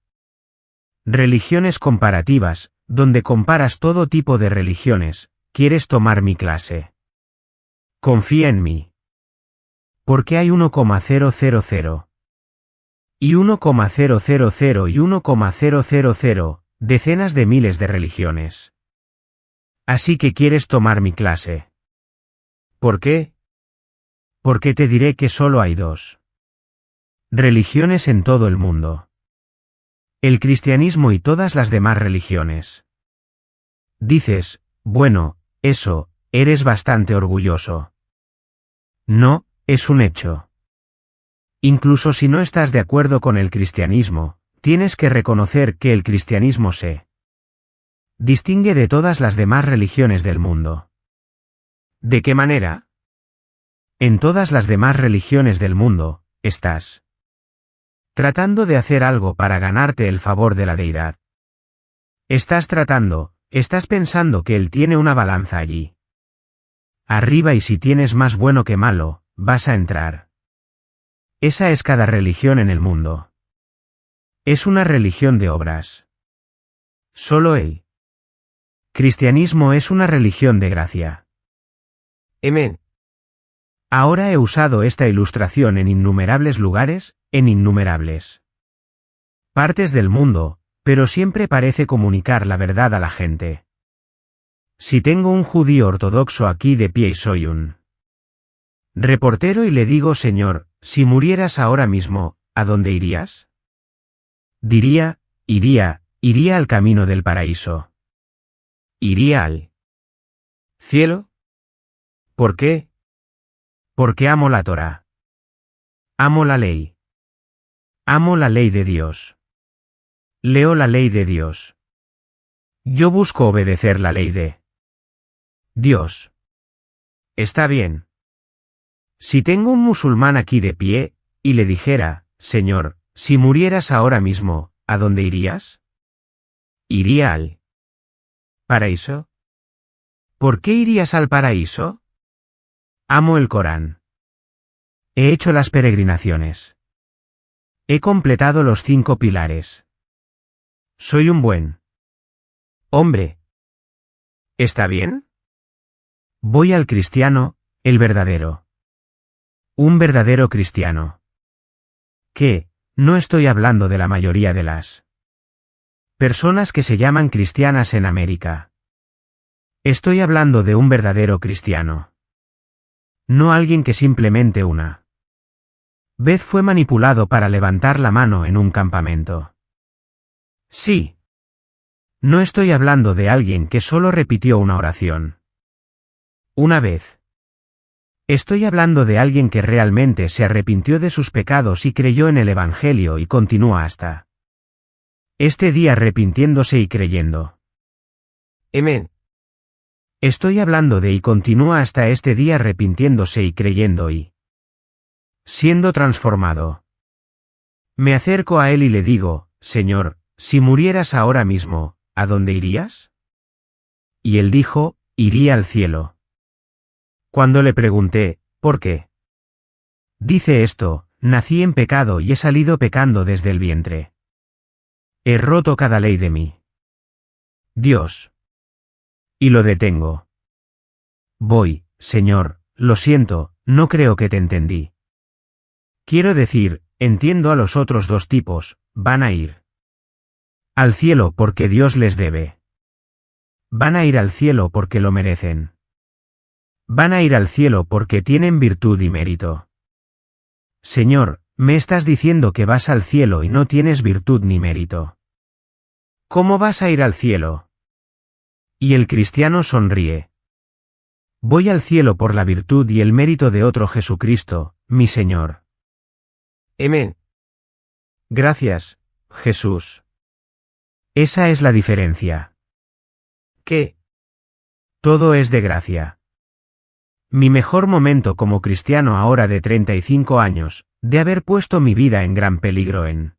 religiones comparativas, donde comparas todo tipo de religiones, ¿quieres tomar mi clase? Confía en mí. Porque hay 1,000 y 1,000 y 1,000 decenas de miles de religiones. Así que quieres tomar mi clase. ¿Por qué? Porque te diré que solo hay dos religiones en todo el mundo. El cristianismo y todas las demás religiones. Dices, bueno, eso, eres bastante orgulloso. No, es un hecho. Incluso si no estás de acuerdo con el cristianismo, tienes que reconocer que el cristianismo se distingue de todas las demás religiones del mundo. ¿De qué manera? En todas las demás religiones del mundo, estás tratando de hacer algo para ganarte el favor de la deidad. Estás pensando que él tiene una balanza allí arriba y si tienes más bueno que malo, vas a entrar. Esa es cada religión en el mundo. Es una religión de obras. Solo el cristianismo es una religión de gracia. Amén. Ahora he usado esta ilustración en innumerables lugares, en innumerables partes del mundo, pero siempre parece comunicar la verdad a la gente. Si tengo un judío ortodoxo aquí de pie y soy un reportero y le digo, Señor, si murieras ahora mismo, ¿a dónde irías? Diría, iría al camino del paraíso. ¿Iría al cielo? ¿Por qué? Porque amo la Torá. Amo la ley. Amo la ley de Dios. Leo la ley de Dios. Yo busco obedecer la ley de Dios. Está bien. Si tengo un musulmán aquí de pie, y le dijera, Señor, si murieras ahora mismo, ¿a dónde irías? ¿Iría al paraíso? ¿Por qué irías al paraíso? Amo el Corán. He hecho las peregrinaciones. He completado los 5 pilares. Soy un buen hombre. ¿Está bien? Voy al cristiano, el verdadero. Un verdadero cristiano. ¿Qué? No estoy hablando de la mayoría de las personas que se llaman cristianas en América. Estoy hablando de un verdadero cristiano. No alguien que simplemente una vez fue manipulado para levantar la mano en un campamento. Sí. No estoy hablando de alguien que solo repitió una oración una vez. Estoy hablando de alguien que realmente se arrepintió de sus pecados y creyó en el Evangelio y continúa hasta este día arrepintiéndose y creyendo. Amén. Estoy hablando de y continúa hasta este día arrepintiéndose y creyendo y siendo transformado. Me acerco a él y le digo, Señor, si murieras ahora mismo, ¿a dónde irías? Y él dijo, iría al cielo. Cuando le pregunté, ¿por qué? Dice esto, nací en pecado y he salido pecando desde el vientre. He roto cada ley de mí. Dios. Y lo detengo. Voy, Señor, lo siento, no creo que te entendí. Quiero decir, entiendo a los otros dos tipos, van a ir al cielo porque Dios les debe. Van a ir al cielo porque lo merecen. Van a ir al cielo porque tienen virtud y mérito. Señor, me estás diciendo que vas al cielo y no tienes virtud ni mérito. ¿Cómo vas a ir al cielo? Y el cristiano sonríe. Voy al cielo por la virtud y el mérito de otro Jesucristo, mi Señor. Amén. Gracias, Jesús. Esa es la diferencia. ¿Qué? Todo es de gracia. Mi mejor momento como cristiano ahora de 35 años, de haber puesto mi vida en gran peligro en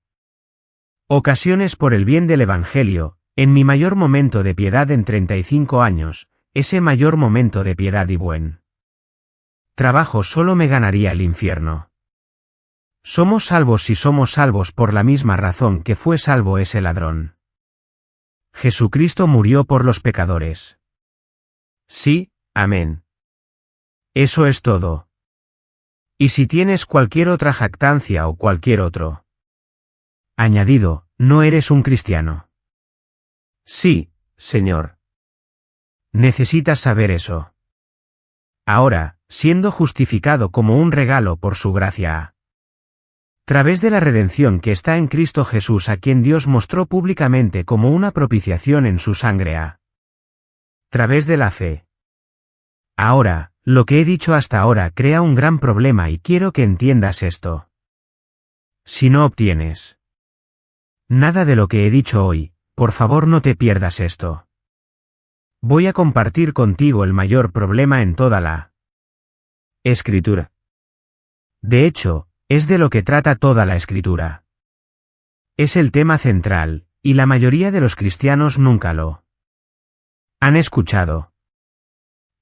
ocasiones por el bien del Evangelio, en mi mayor momento de piedad en 35 años, ese mayor momento de piedad y buen trabajo solo me ganaría el infierno. Somos salvos si somos salvos por la misma razón que fue salvo ese ladrón. Jesucristo murió por los pecadores. Sí, amén. Eso es todo. Y si tienes cualquier otra jactancia o cualquier otro añadido, no eres un cristiano. Sí, Señor. Necesitas saber eso. Ahora, siendo justificado como un regalo por su gracia a través de la redención que está en Cristo Jesús, a quien Dios mostró públicamente como una propiciación en su sangre a través de la fe. Ahora, lo que he dicho hasta ahora crea un gran problema y quiero que entiendas esto. Si no obtienes nada de lo que he dicho hoy, por favor no te pierdas esto. Voy a compartir contigo el mayor problema en toda la Escritura. De hecho, es de lo que trata toda la Escritura. Es el tema central, y la mayoría de los cristianos nunca lo han escuchado.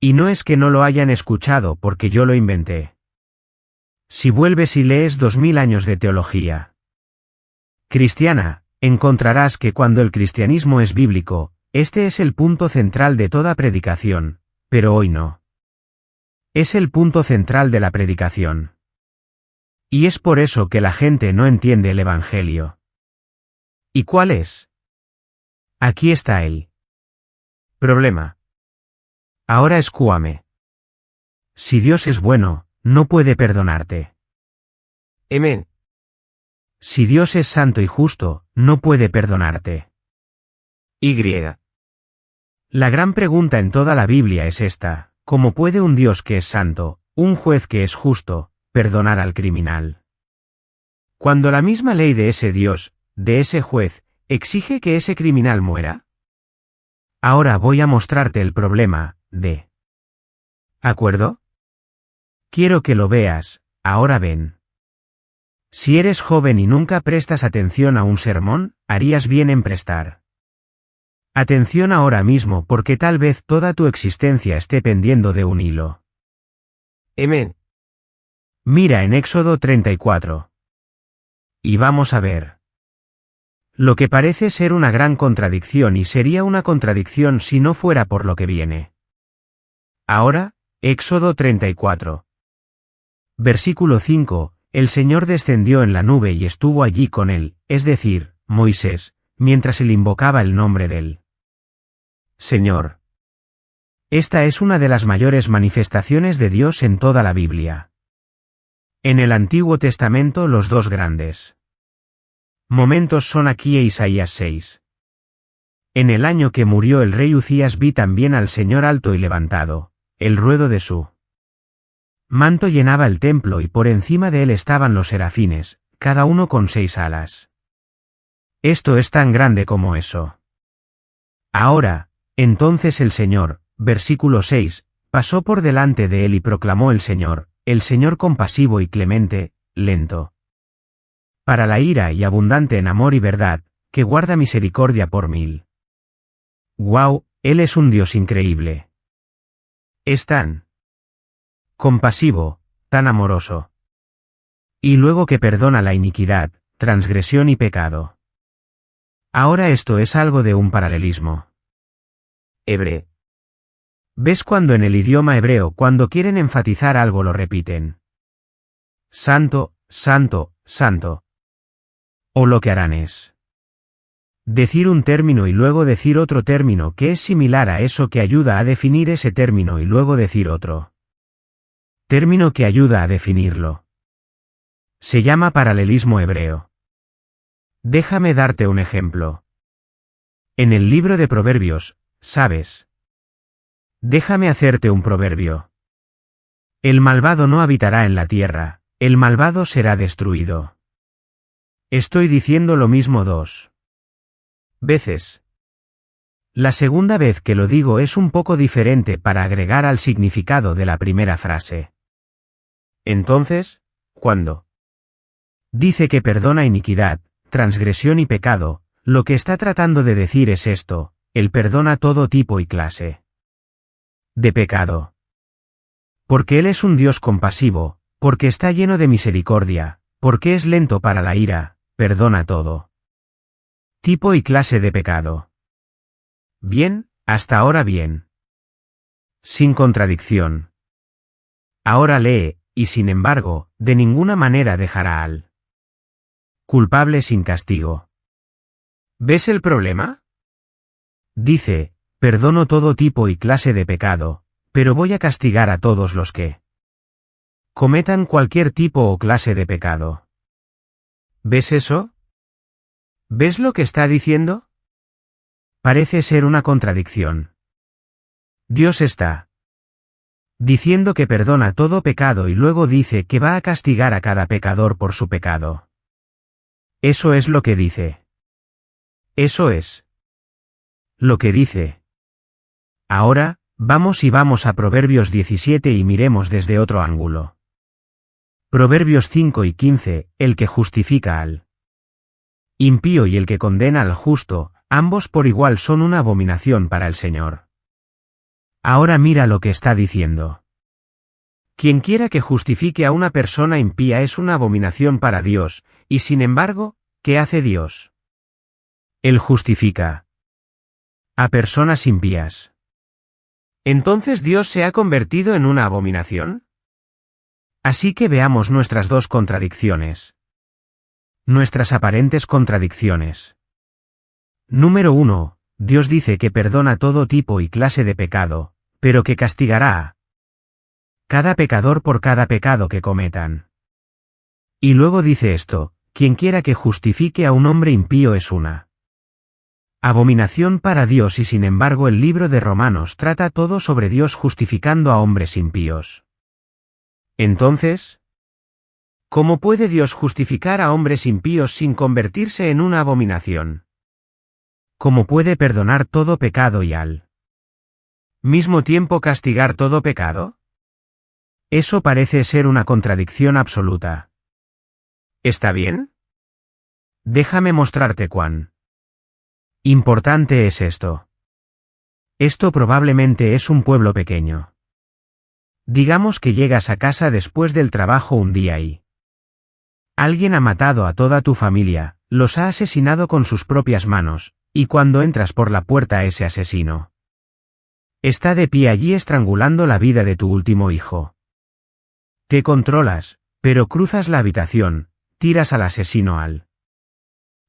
Y no es que no lo hayan escuchado porque yo lo inventé. Si vuelves y lees 2000 años de teología cristiana, encontrarás que cuando el cristianismo es bíblico, este es el punto central de toda predicación, pero hoy no. Es el punto central de la predicación. Y es por eso que la gente no entiende el Evangelio. ¿Y cuál es? Aquí está el problema. Ahora escúame. Si Dios es bueno, no puede perdonarte. Amén. Si Dios es santo y justo, no puede perdonarte. Y. La gran pregunta en toda la Biblia es esta: ¿cómo puede un Dios que es santo, un juez que es justo, perdonar al criminal? Cuando la misma ley de ese Dios, de ese juez, exige que ese criminal muera. Ahora voy a mostrarte el problema, ¿de acuerdo? Quiero que lo veas, ahora ven. Si eres joven y nunca prestas atención a un sermón, harías bien en prestar atención ahora mismo porque tal vez toda tu existencia esté pendiendo de un hilo. Amén. Mira en Éxodo 34. Y vamos a ver lo que parece ser una gran contradicción, y sería una contradicción si no fuera por lo que viene. Ahora, Éxodo 34. Versículo 5, el Señor descendió en la nube y estuvo allí con él, es decir, Moisés, mientras él invocaba el nombre del Señor. Esta es una de las mayores manifestaciones de Dios en toda la Biblia. En el Antiguo Testamento los dos grandes momentos son aquí e Isaías 6. En el año que murió el rey Ucías vi también al Señor alto y levantado, el ruedo de su manto llenaba el templo y por encima de él estaban los serafines, cada uno con 6 alas. Esto es tan grande como eso. Ahora, entonces el Señor, versículo 6, pasó por delante de él y proclamó el Señor compasivo y clemente, lento para la ira y abundante en amor y verdad, que guarda misericordia por 1000. ¡Guau! Él es un Dios increíble. Es tan compasivo, tan amoroso. Y luego que perdona la iniquidad, transgresión y pecado. Ahora esto es algo de un paralelismo hebreo. ¿Ves cuando en el idioma hebreo cuando quieren enfatizar algo lo repiten? Santo, santo, santo. O lo que harán es decir un término y luego decir otro término que es similar a eso que ayuda a definir ese término y luego decir otro término que ayuda a definirlo. Se llama paralelismo hebreo. Déjame darte un ejemplo. En el libro de Proverbios, ¿sabes? Déjame hacerte un proverbio. El malvado no habitará en la tierra, el malvado será destruido. Estoy diciendo lo mismo 2 veces. La segunda vez que lo digo es un poco diferente para agregar al significado de la primera frase. Entonces, cuando dice que perdona iniquidad, transgresión y pecado, lo que está tratando de decir es esto: Él perdona todo tipo y clase de pecado. Porque Él es un Dios compasivo, porque está lleno de misericordia, porque es lento para la ira, perdona todo tipo y clase de pecado. Bien, hasta ahora bien. Sin contradicción. Ahora lee, y sin embargo, de ninguna manera dejará al culpable sin castigo. ¿Ves el problema? Dice, perdono todo tipo y clase de pecado, pero voy a castigar a todos los que cometan cualquier tipo o clase de pecado. ¿Ves eso? ¿Ves lo que está diciendo? Parece ser una contradicción. Dios está diciendo que perdona todo pecado y luego dice que va a castigar a cada pecador por su pecado. Eso es lo que dice. Eso es lo que dice. Ahora, vamos a Proverbios 17 y miremos desde otro ángulo. Proverbios 5 y 15, el que justifica al impío y el que condena al justo, ambos por igual son una abominación para el Señor. Ahora mira lo que está diciendo. Quien quiera que justifique a una persona impía es una abominación para Dios, y sin embargo, ¿qué hace Dios? Él justifica a personas impías. ¿Entonces Dios se ha convertido en una abominación? Así que veamos nuestras dos contradicciones. Nuestras aparentes contradicciones. Número 1. Dios dice que perdona todo tipo y clase de pecado, pero que castigará a cada pecador por cada pecado que cometan. Y luego dice esto: quien quiera que justifique a un hombre impío es una abominación para Dios, y sin embargo el libro de Romanos trata todo sobre Dios justificando a hombres impíos. Entonces, ¿cómo puede Dios justificar a hombres impíos sin convertirse en una abominación? ¿Cómo puede perdonar todo pecado y al mismo tiempo castigar todo pecado? Eso parece ser una contradicción absoluta. ¿Está bien? Déjame mostrarte cuán importante es esto. Esto probablemente es un pueblo pequeño. Digamos que llegas a casa después del trabajo un día y alguien ha matado a toda tu familia, los ha asesinado con sus propias manos, y cuando entras por la puerta ese asesino está de pie allí estrangulando la vida de tu último hijo. Te controlas, pero cruzas la habitación, tiras al asesino al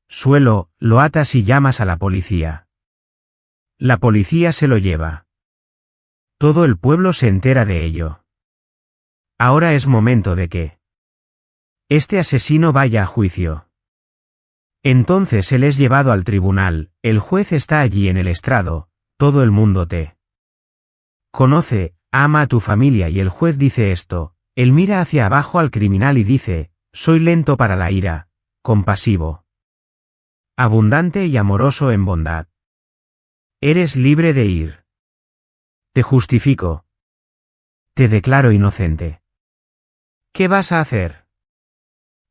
suelo, lo atas y llamas a la policía. La policía se lo lleva. Todo el pueblo se entera de ello. Ahora es momento de que este asesino vaya a juicio. Entonces él es llevado al tribunal, el juez está allí en el estrado, todo el mundo te conoce, ama a tu familia y el juez dice esto, él mira hacia abajo al criminal y dice, soy lento para la ira, compasivo, abundante y amoroso en bondad. Eres libre de ir. Te justifico. Te declaro inocente. ¿Qué vas a hacer?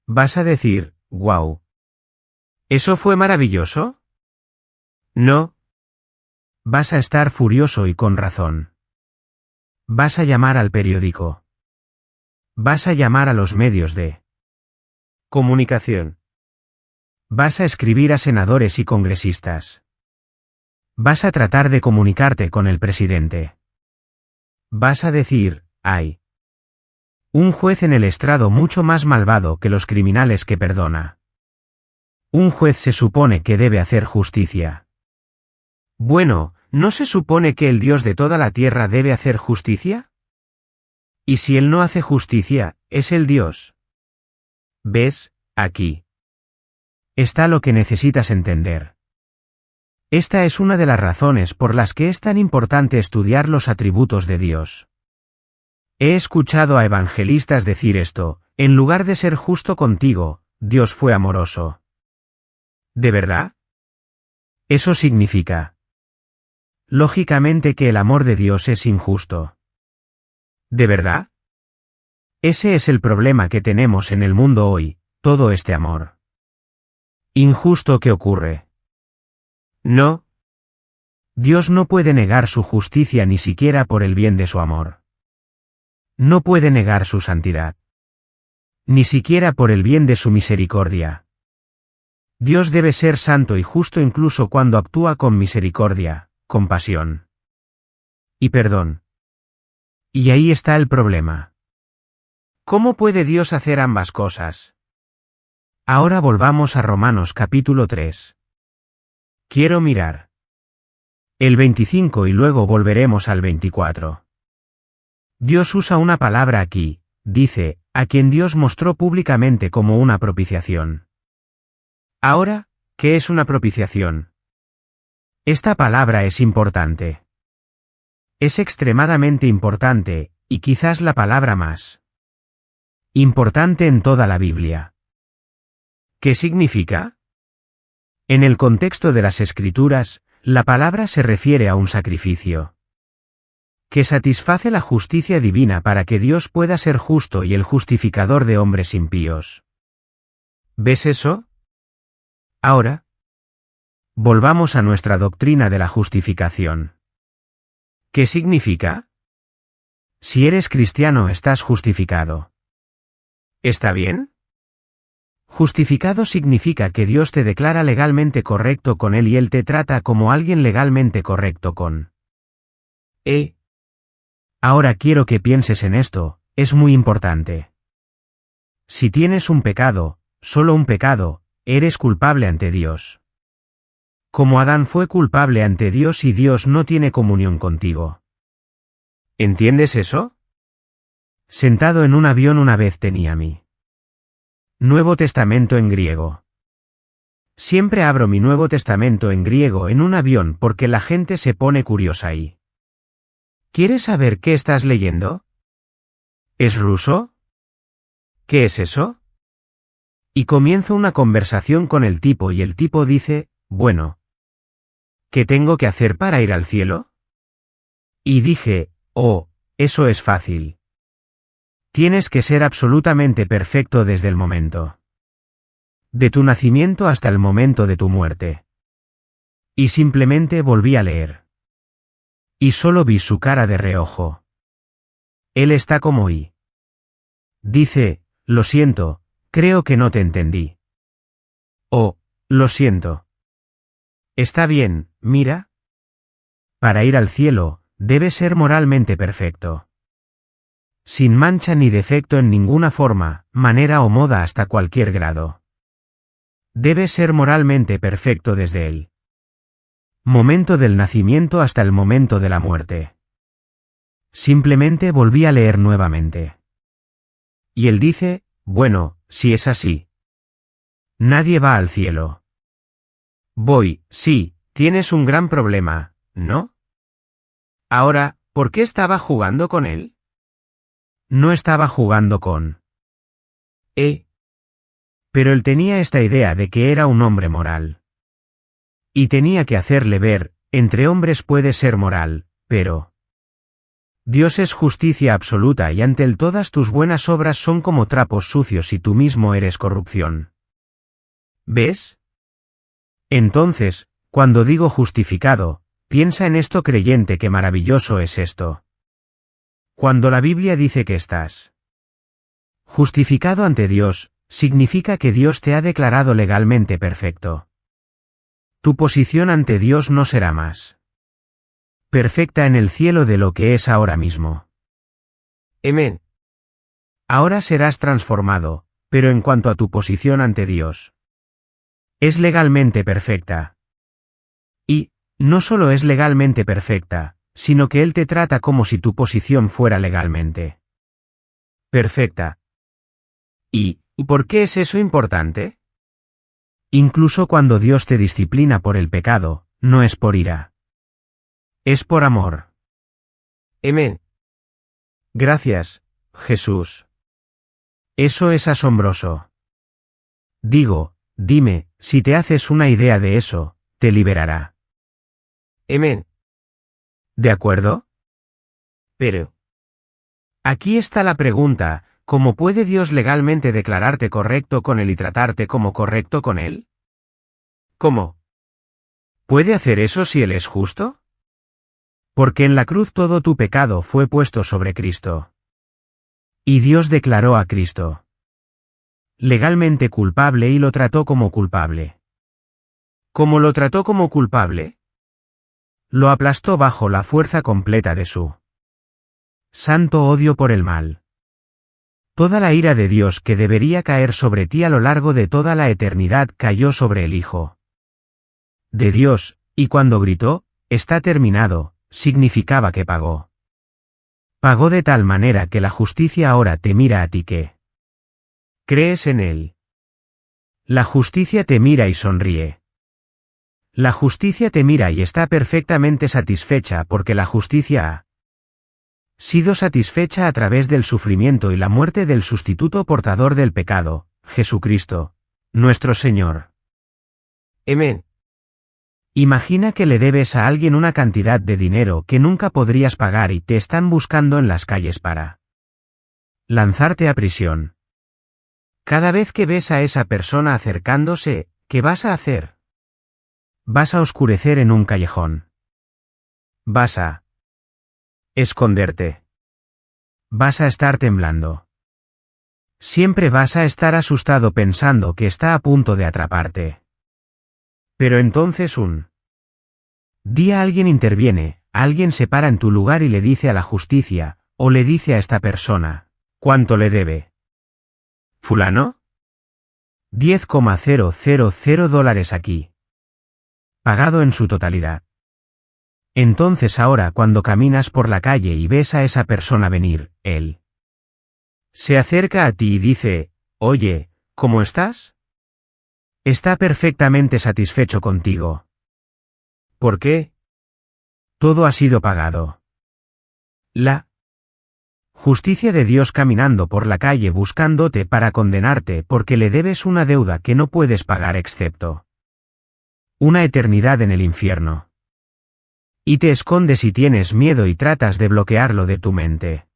¿Vas a decir, wow? ¿Eso fue maravilloso? No. Vas a estar furioso y con razón. Vas a llamar al periódico. Vas a llamar a los medios de comunicación. Vas a escribir a senadores y congresistas. Vas a tratar de comunicarte con el presidente. Vas a decir, hay un juez en el estrado mucho más malvado que los criminales que perdona. Un juez se supone que debe hacer justicia. Bueno, ¿no se supone que el Dios de toda la tierra debe hacer justicia? Y si él no hace justicia, es el Dios. ¿Ves? Aquí está lo que necesitas entender. Esta es una de las razones por las que es tan importante estudiar los atributos de Dios. He escuchado a evangelistas decir esto, en lugar de ser justo contigo, Dios fue amoroso. ¿De verdad? Eso significa, lógicamente, que el amor de Dios es injusto. ¿De verdad? Ese es el problema que tenemos en el mundo hoy, todo este amor injusto que ocurre. No. Dios no puede negar su justicia ni siquiera por el bien de su amor. No puede negar su santidad. Ni siquiera por el bien de su misericordia. Dios debe ser santo y justo incluso cuando actúa con misericordia, compasión y perdón. Y ahí está el problema. ¿Cómo puede Dios hacer ambas cosas? Ahora volvamos a Romanos capítulo 3. Quiero mirar el 25 y luego volveremos al 24. Dios usa una palabra aquí, dice, a quien Dios mostró públicamente como una propiciación. Ahora, ¿qué es una propiciación? Esta palabra es importante. Es extremadamente importante, y quizás la palabra más importante en toda la Biblia. ¿Qué significa? En el contexto de las Escrituras, la palabra se refiere a un sacrificio que satisface la justicia divina para que Dios pueda ser justo y el justificador de hombres impíos. ¿Ves eso? Ahora, volvamos a nuestra doctrina de la justificación. ¿Qué significa? Si eres cristiano estás justificado. ¿Está bien? Justificado significa que Dios te declara legalmente correcto con Él y Él te trata como alguien legalmente correcto con Él. Ahora quiero que pienses en esto, es muy importante. Si tienes un pecado, solo un pecado, eres culpable ante Dios. Como Adán fue culpable ante Dios y Dios no tiene comunión contigo. ¿Entiendes eso? Sentado en un avión una vez tenía mi Nuevo Testamento en griego. Siempre abro mi Nuevo Testamento en griego en un avión porque la gente se pone curiosa ahí. ¿Quieres saber qué estás leyendo? ¿Es ruso? ¿Qué es eso? Y comienzo una conversación con el tipo y el tipo dice, bueno, ¿qué tengo que hacer para ir al cielo? Y dije, oh, eso es fácil. Tienes que ser absolutamente perfecto desde el momento de tu nacimiento hasta el momento de tu muerte. Y simplemente volví a leer. Y solo vi su cara de reojo. Él está como y dice, lo siento, creo que no te entendí. Oh, lo siento. Está bien, mira. Para ir al cielo, debes ser moralmente perfecto. Sin mancha ni defecto en ninguna forma, manera o moda hasta cualquier grado. Debes ser moralmente perfecto desde el momento del nacimiento hasta el momento de la muerte. Simplemente volví a leer nuevamente. Y él dice, bueno, si es así. Nadie va al cielo. Sí, tienes un gran problema, ¿no? Ahora, ¿por qué estaba jugando con él? No estaba jugando con... Pero él tenía esta idea de que era un hombre moral. Y tenía que hacerle ver, entre hombres puede ser moral, pero... Dios es justicia absoluta y ante él todas tus buenas obras son como trapos sucios y tú mismo eres corrupción. ¿Ves? Entonces, cuando digo justificado, piensa en esto creyente que maravilloso es esto. Cuando la Biblia dice que estás justificado ante Dios, significa que Dios te ha declarado legalmente perfecto. Tu posición ante Dios no será más perfecta en el cielo de lo que es ahora mismo. Amén. Ahora serás transformado, pero en cuanto a tu posición ante Dios, es legalmente perfecta. Y, no solo es legalmente perfecta, sino que Él te trata como si tu posición fuera legalmente perfecta. ¿Y por qué es eso importante? Incluso cuando Dios te disciplina por el pecado, no es por ira. Es por amor. Amén. Gracias, Jesús. Eso es asombroso. Dime, si te haces una idea de eso, te liberará. Amén. ¿De acuerdo? Pero... Aquí está la pregunta, ¿cómo puede Dios legalmente declararte correcto con Él y tratarte como correcto con Él? ¿Cómo? ¿Puede hacer eso si Él es justo? Porque en la cruz todo tu pecado fue puesto sobre Cristo. Y Dios declaró a Cristo legalmente culpable y lo trató como culpable. ¿Cómo lo trató como culpable? Lo aplastó bajo la fuerza completa de su santo odio por el mal. Toda la ira de Dios que debería caer sobre ti a lo largo de toda la eternidad cayó sobre el Hijo de Dios, y cuando gritó, está terminado, significaba que pagó. Pagó de tal manera que la justicia ahora te mira a ti que crees en Él. La justicia te mira y sonríe. La justicia te mira y está perfectamente satisfecha porque la justicia ha sido satisfecha a través del sufrimiento y la muerte del sustituto portador del pecado, Jesucristo, nuestro Señor. Amén. Imagina que le debes a alguien una cantidad de dinero que nunca podrías pagar y te están buscando en las calles para lanzarte a prisión. Cada vez que ves a esa persona acercándose, ¿qué vas a hacer? Vas a oscurecer en un callejón. Vas a esconderte. Vas a estar temblando. Siempre vas a estar asustado pensando que está a punto de atraparte. Pero entonces un día alguien interviene, alguien se para en tu lugar y le dice a la justicia, o le dice a esta persona, ¿cuánto le debe? ¿Fulano? $10,000 aquí. Pagado en su totalidad. Entonces ahora cuando caminas por la calle y ves a esa persona venir, él se acerca a ti y dice, oye, ¿cómo estás? Está perfectamente satisfecho contigo. ¿Por qué? Todo ha sido pagado. La justicia de Dios caminando por la calle buscándote para condenarte porque le debes una deuda que no puedes pagar excepto una eternidad en el infierno. Y te escondes y tienes miedo y tratas de bloquearlo de tu mente.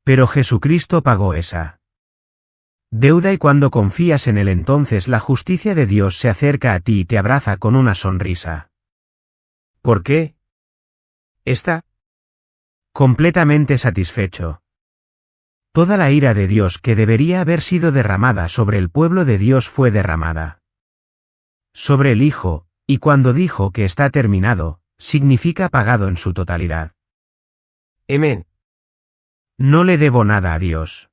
Pero Jesucristo pagó esa deuda y cuando confías en Él entonces la justicia de Dios se acerca a ti y te abraza con una sonrisa. ¿Por qué? Está completamente satisfecho. Toda la ira de Dios que debería haber sido derramada sobre el pueblo de Dios fue derramada sobre el Hijo, y cuando dijo que está terminado, significa pagado en su totalidad. Amén. No le debo nada a Dios.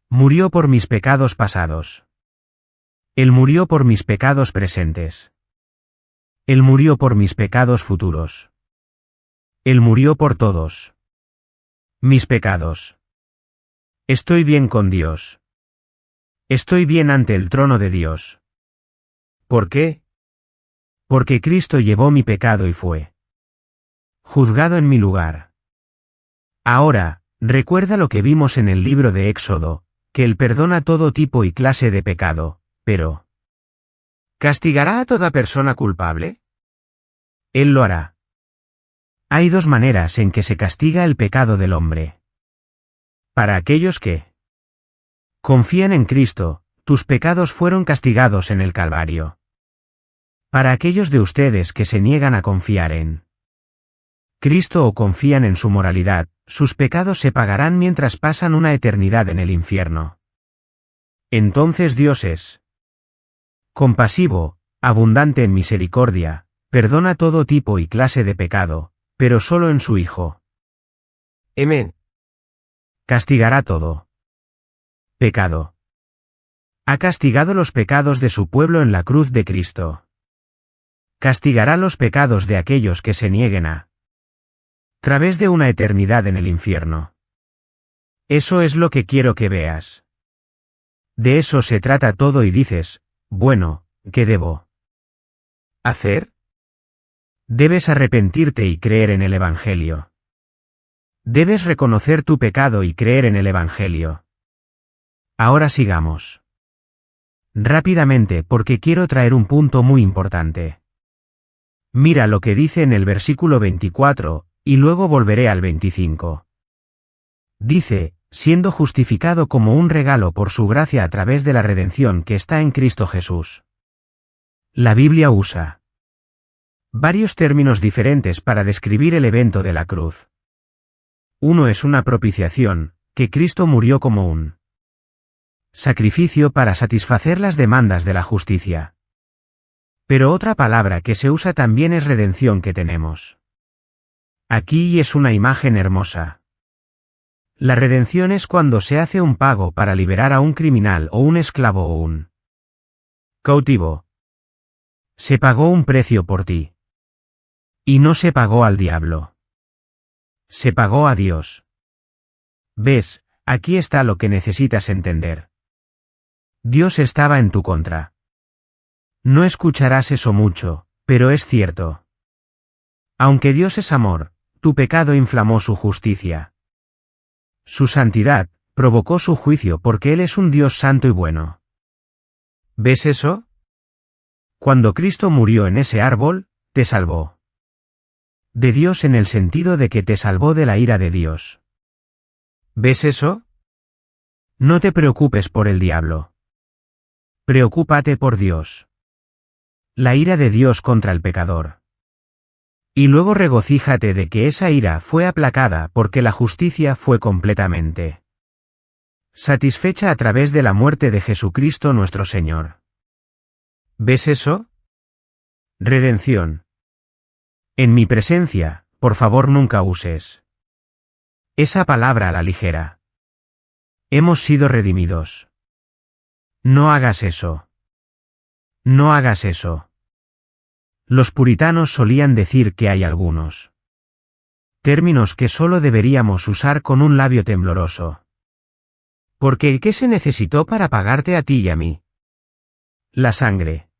Murió por mis pecados pasados. Él murió por mis pecados presentes. Él murió por mis pecados futuros. Él murió por todos mis pecados. Estoy bien con Dios. Estoy bien ante el trono de Dios. ¿Por qué? Porque Cristo llevó mi pecado y fue juzgado en mi lugar. Ahora, recuerda lo que vimos en el libro de Éxodo, que Él perdona todo tipo y clase de pecado, pero ¿castigará a toda persona culpable? Él lo hará. Hay dos maneras en que se castiga el pecado del hombre. Para aquellos que confían en Cristo, tus pecados fueron castigados en el Calvario. Para aquellos de ustedes que se niegan a confiar en Cristo o confían en su moralidad, sus pecados se pagarán mientras pasan una eternidad en el infierno. Entonces Dios es compasivo, abundante en misericordia, perdona todo tipo y clase de pecado, pero solo en su Hijo. Amén. Castigará todo pecado. Ha castigado los pecados de su pueblo en la cruz de Cristo. Castigará los pecados de aquellos que se nieguen a través de una eternidad en el infierno. Eso es lo que quiero que veas. De eso se trata todo y dices, bueno, ¿qué debo ¿Hacer? Debes arrepentirte y creer en el Evangelio. Debes reconocer tu pecado y creer en el Evangelio. Ahora sigamos rápidamente porque quiero traer un punto muy importante. Mira lo que dice en el versículo 24, y luego volveré al 25. Dice, siendo justificado como un regalo por su gracia a través de la redención que está en Cristo Jesús. La Biblia usa varios términos diferentes para describir el evento de la cruz. Uno es una propiciación, que Cristo murió como un sacrificio para satisfacer las demandas de la justicia. Pero otra palabra que se usa también es redención que tenemos. Aquí es una imagen hermosa. La redención es cuando se hace un pago para liberar a un criminal o un esclavo o un cautivo. Se pagó un precio por ti. Y no se pagó al diablo. Se pagó a Dios. ¿Ves? Aquí está lo que necesitas entender. Dios estaba en tu contra. No escucharás eso mucho, pero es cierto. Aunque Dios es amor, tu pecado inflamó su justicia. Su santidad provocó su juicio porque Él es un Dios santo y bueno. ¿Ves eso? Cuando Cristo murió en ese árbol, te salvó de Dios en el sentido de que te salvó de la ira de Dios. ¿Ves eso? No te preocupes por el diablo. Preocúpate por Dios. La ira de Dios contra el pecador. Y luego regocíjate de que esa ira fue aplacada porque la justicia fue completamente satisfecha a través de la muerte de Jesucristo nuestro Señor. ¿Ves eso? Redención. En mi presencia, por favor nunca uses esa palabra a la ligera. Hemos sido redimidos. No hagas eso. No hagas eso. Los puritanos solían decir que hay algunos términos que solo deberíamos usar con un labio tembloroso. Porque ¿qué se necesitó para pagarte a ti y a mí? La sangre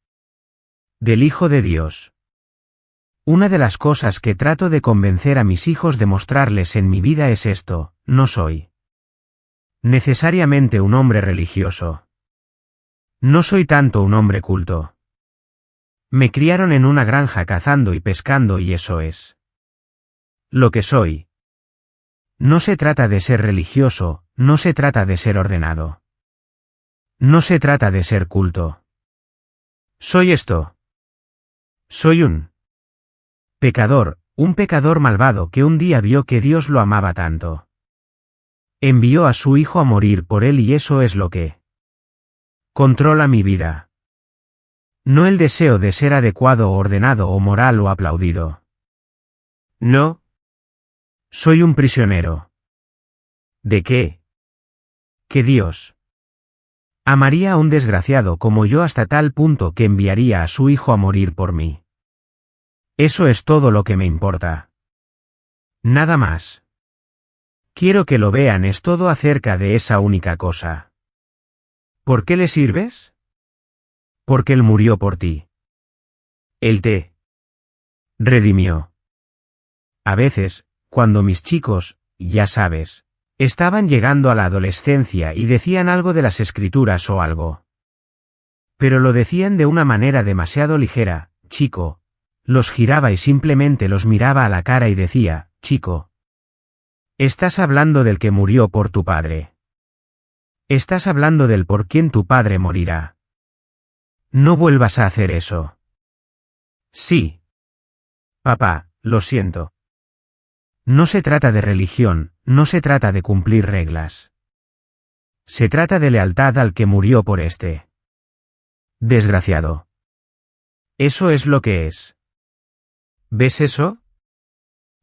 del Hijo de Dios. Una de las cosas que trato de convencer a mis hijos de mostrarles en mi vida es esto: no soy necesariamente un hombre religioso. No soy tanto un hombre culto. Me criaron en una granja cazando y pescando y eso es lo que soy. No se trata de ser religioso, no se trata de ser ordenado. No se trata de ser culto. Soy esto. Soy un pecador malvado que un día vio que Dios lo amaba tanto. Envió a su Hijo a morir por él y eso es lo que controla mi vida. No el deseo de ser adecuado o ordenado o moral o aplaudido. No. Soy un prisionero. ¿De qué? Que Dios amaría a un desgraciado como yo hasta tal punto que enviaría a su Hijo a morir por mí. Eso es todo lo que me importa. Nada más. Quiero que lo vean, es todo acerca de esa única cosa. ¿Por qué le sirves? Porque Él murió por ti. Él te redimió. A veces, cuando mis chicos, ya sabes, estaban llegando a la adolescencia y decían algo de las escrituras o algo. Pero lo decían de una manera demasiado ligera, chico. Los giraba y simplemente los miraba a la cara y decía, chico. Estás hablando del que murió por tu padre. Estás hablando del por quien tu padre morirá. No vuelvas a hacer eso. Sí. Papá, lo siento. No se trata de religión, no se trata de cumplir reglas. Se trata de lealtad al que murió por este desgraciado. Eso es lo que es. ¿Ves eso?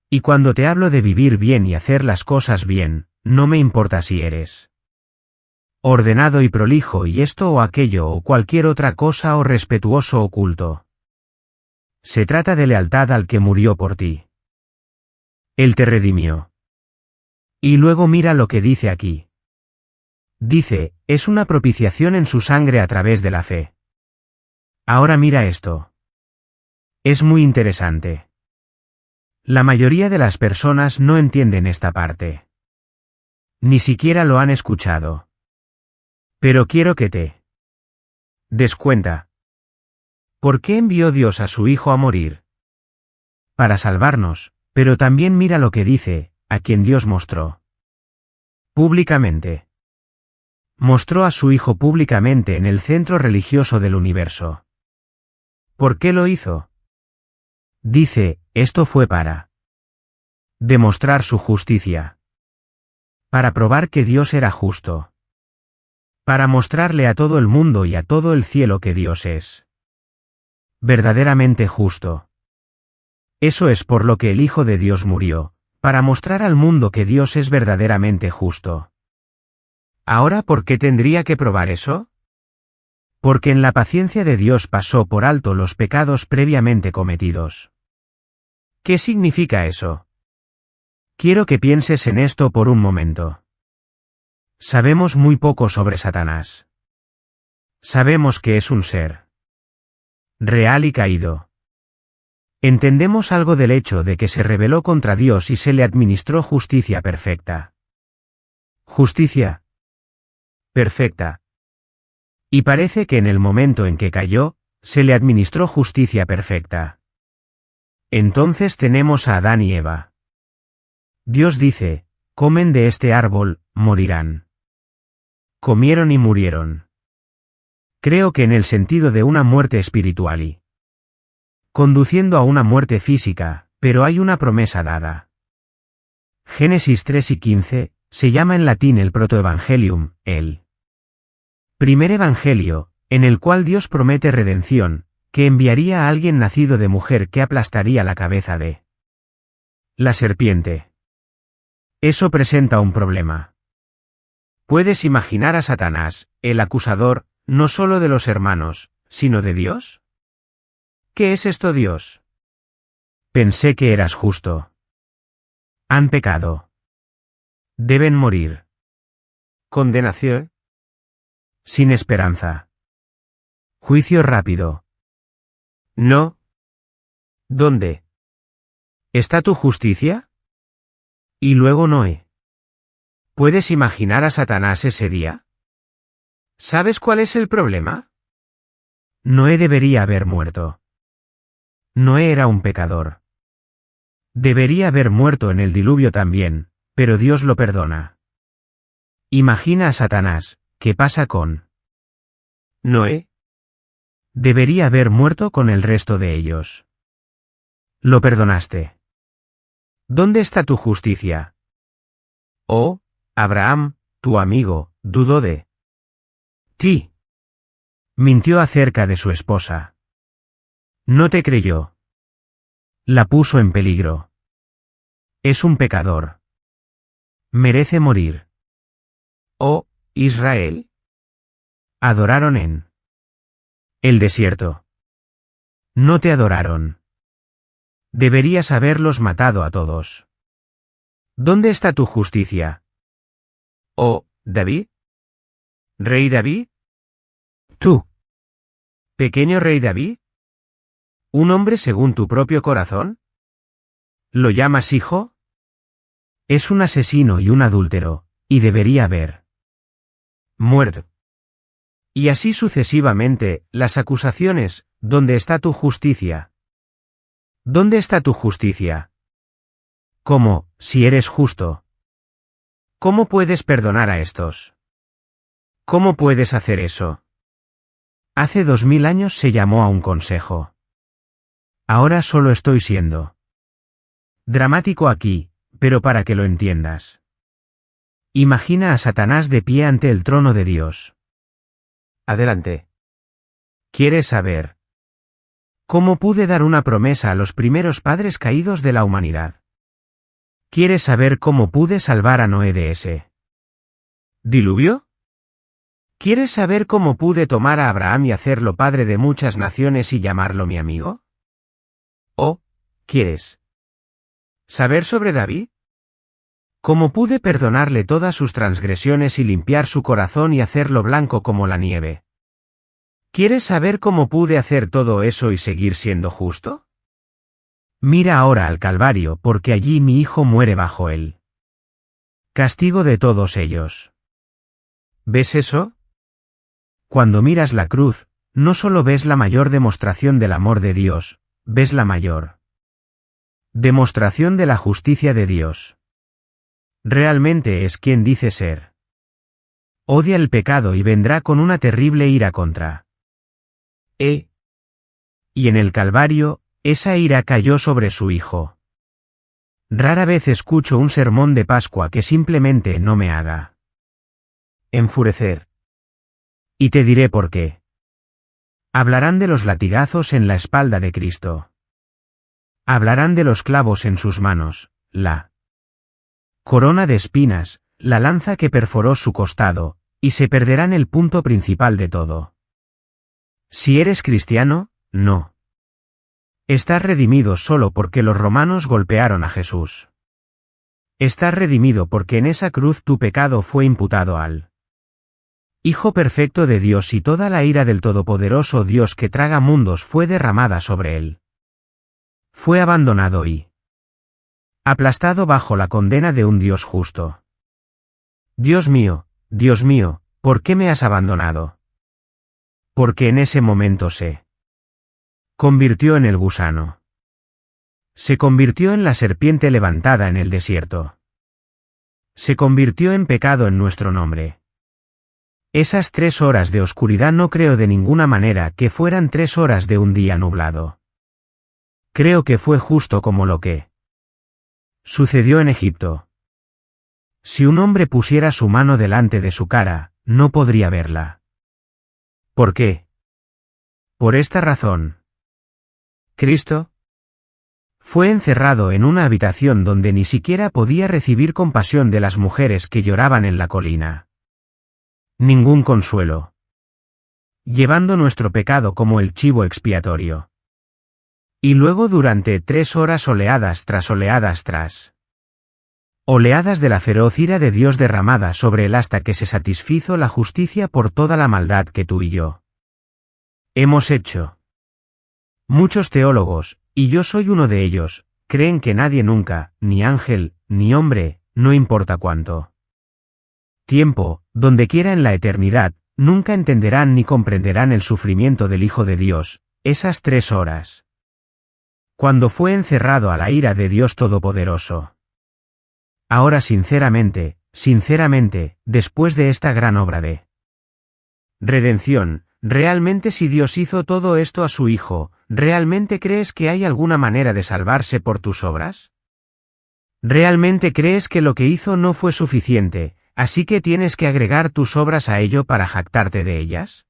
Y cuando te hablo de vivir bien y hacer las cosas bien, no me importa si eres ordenado y prolijo y esto o aquello o cualquier otra cosa o respetuoso o culto. Se trata de lealtad al que murió por ti. Él te redimió. Y luego mira lo que dice aquí. Dice, es una propiciación en su sangre a través de la fe. Ahora mira esto. Es muy interesante. La mayoría de las personas no entienden esta parte. Ni siquiera lo han escuchado. Pero quiero que te des cuenta. ¿Por qué envió Dios a su Hijo a morir? Para salvarnos, pero también mira lo que dice, a quien Dios mostró públicamente. Mostró a su Hijo públicamente en el centro religioso del universo. ¿Por qué lo hizo? Dice, esto fue para demostrar su justicia. Para probar que Dios era justo. Para mostrarle a todo el mundo y a todo el cielo que Dios es verdaderamente justo. Eso es por lo que el Hijo de Dios murió, para mostrar al mundo que Dios es verdaderamente justo. Ahora, ¿por qué tendría que probar eso? Porque en la paciencia de Dios pasó por alto los pecados previamente cometidos. ¿Qué significa eso? Quiero que pienses en esto por un momento. Sabemos muy poco sobre Satanás. Sabemos que es un ser real y caído. Entendemos algo del hecho de que se rebeló contra Dios y se le administró justicia perfecta. Justicia perfecta. Y parece que en el momento en que cayó, se le administró justicia perfecta. Entonces tenemos a Adán y Eva. Dios dice, comen de este árbol, morirán. Comieron y murieron. Creo que en el sentido de una muerte espiritual y conduciendo a una muerte física, pero hay una promesa dada. Génesis 3 y 15, se llama en latín el protoevangelium, el primer evangelio, en el cual Dios promete redención, que enviaría a alguien nacido de mujer que aplastaría la cabeza de la serpiente. Eso presenta un problema. ¿Puedes imaginar a Satanás, el acusador, no solo de los hermanos, sino de Dios? ¿Qué es esto, Dios? Pensé que eras justo. Han pecado. Deben morir. Condenación. Sin esperanza. Juicio rápido. No. ¿Dónde está tu justicia? Y luego Noé. ¿Puedes imaginar a Satanás ese día? ¿Sabes cuál es el problema? Noé debería haber muerto. Noé era un pecador. Debería haber muerto en el diluvio también, pero Dios lo perdona. Imagina a Satanás, ¿qué pasa con Noé? Debería haber muerto con el resto de ellos. Lo perdonaste. ¿Dónde está tu justicia? Oh, Abraham, tu amigo, dudó de ti. Mintió acerca de su esposa. No te creyó. La puso en peligro. Es un pecador. Merece morir. Oh, Israel. Adoraron en el desierto. No te adoraron. Deberías haberlos matado a todos. ¿Dónde está tu justicia? Oh, David. ¿Rey David? Tú ¿Pequeño rey David? ¿Un hombre según tu propio corazón? ¿Lo llamas hijo? Es un asesino y un adúltero, y debería haber muerto. Y así sucesivamente, las acusaciones, ¿dónde está tu justicia? ¿Dónde está tu justicia? ¿Cómo, si eres justo? ¿Cómo puedes perdonar a estos? ¿Cómo puedes hacer eso? Hace 2000 años se llamó a un consejo. Ahora solo estoy siendo dramático aquí, pero para que lo entiendas. Imagina a Satanás de pie ante el trono de Dios. Adelante. ¿Quieres saber cómo pude dar una promesa a los primeros padres caídos de la humanidad? ¿Quieres saber cómo pude salvar a Noé de ese diluvio? ¿Quieres saber cómo pude tomar a Abraham y hacerlo padre de muchas naciones y llamarlo mi amigo? ¿O quieres saber sobre David? ¿Cómo pude perdonarle todas sus transgresiones y limpiar su corazón y hacerlo blanco como la nieve? ¿Quieres saber cómo pude hacer todo eso y seguir siendo justo? Mira ahora al Calvario, porque allí mi hijo muere bajo él castigo de todos ellos. ¿Ves eso? Cuando miras la cruz, no solo ves la mayor demostración del amor de Dios, ves la mayor demostración de la justicia de Dios. Realmente es quien dice ser. Odia el pecado y vendrá con una terrible ira contra Y en el Calvario, esa ira cayó sobre su Hijo. Rara vez escucho un sermón de Pascua que simplemente no me haga enfurecer. Y te diré por qué. Hablarán de los latigazos en la espalda de Cristo. Hablarán de los clavos en sus manos, la corona de espinas, la lanza que perforó su costado, y se perderán el punto principal de todo. Si eres cristiano, no. Estás redimido solo porque los romanos golpearon a Jesús. Estás redimido porque en esa cruz tu pecado fue imputado al Hijo perfecto de Dios y toda la ira del todopoderoso Dios que traga mundos fue derramada sobre él. Fue abandonado y aplastado bajo la condena de un Dios justo. Dios mío, ¿por qué me has abandonado? Porque en ese momento se convirtió en el gusano. Se convirtió en la serpiente levantada en el desierto. Se convirtió en pecado en nuestro nombre. Esas 3 horas de oscuridad no creo de ninguna manera que fueran 3 horas de un día nublado. Creo que fue justo como lo que sucedió en Egipto. Si un hombre pusiera su mano delante de su cara, no podría verla. ¿Por qué? Por esta razón. Cristo fue encerrado en una habitación donde ni siquiera podía recibir compasión de las mujeres que lloraban en la colina. Ningún consuelo. Llevando nuestro pecado como el chivo expiatorio. Y luego durante 3 horas oleadas tras oleadas de la feroz ira de Dios derramada sobre él hasta que se satisfizo la justicia por toda la maldad que tú y yo hemos hecho. Muchos teólogos, y yo soy uno de ellos, creen que nadie nunca, ni ángel, ni hombre, no importa cuánto tiempo, donde quiera en la eternidad, nunca entenderán ni comprenderán el sufrimiento del Hijo de Dios, esas 3 horas. Cuando fue encerrado a la ira de Dios Todopoderoso. Ahora sinceramente, después de esta gran obra de redención, ¿realmente si Dios hizo todo esto a su Hijo, realmente crees que hay alguna manera de salvarse por tus obras? ¿Realmente crees que lo que hizo no fue suficiente, así que tienes que agregar tus obras a ello para jactarte de ellas?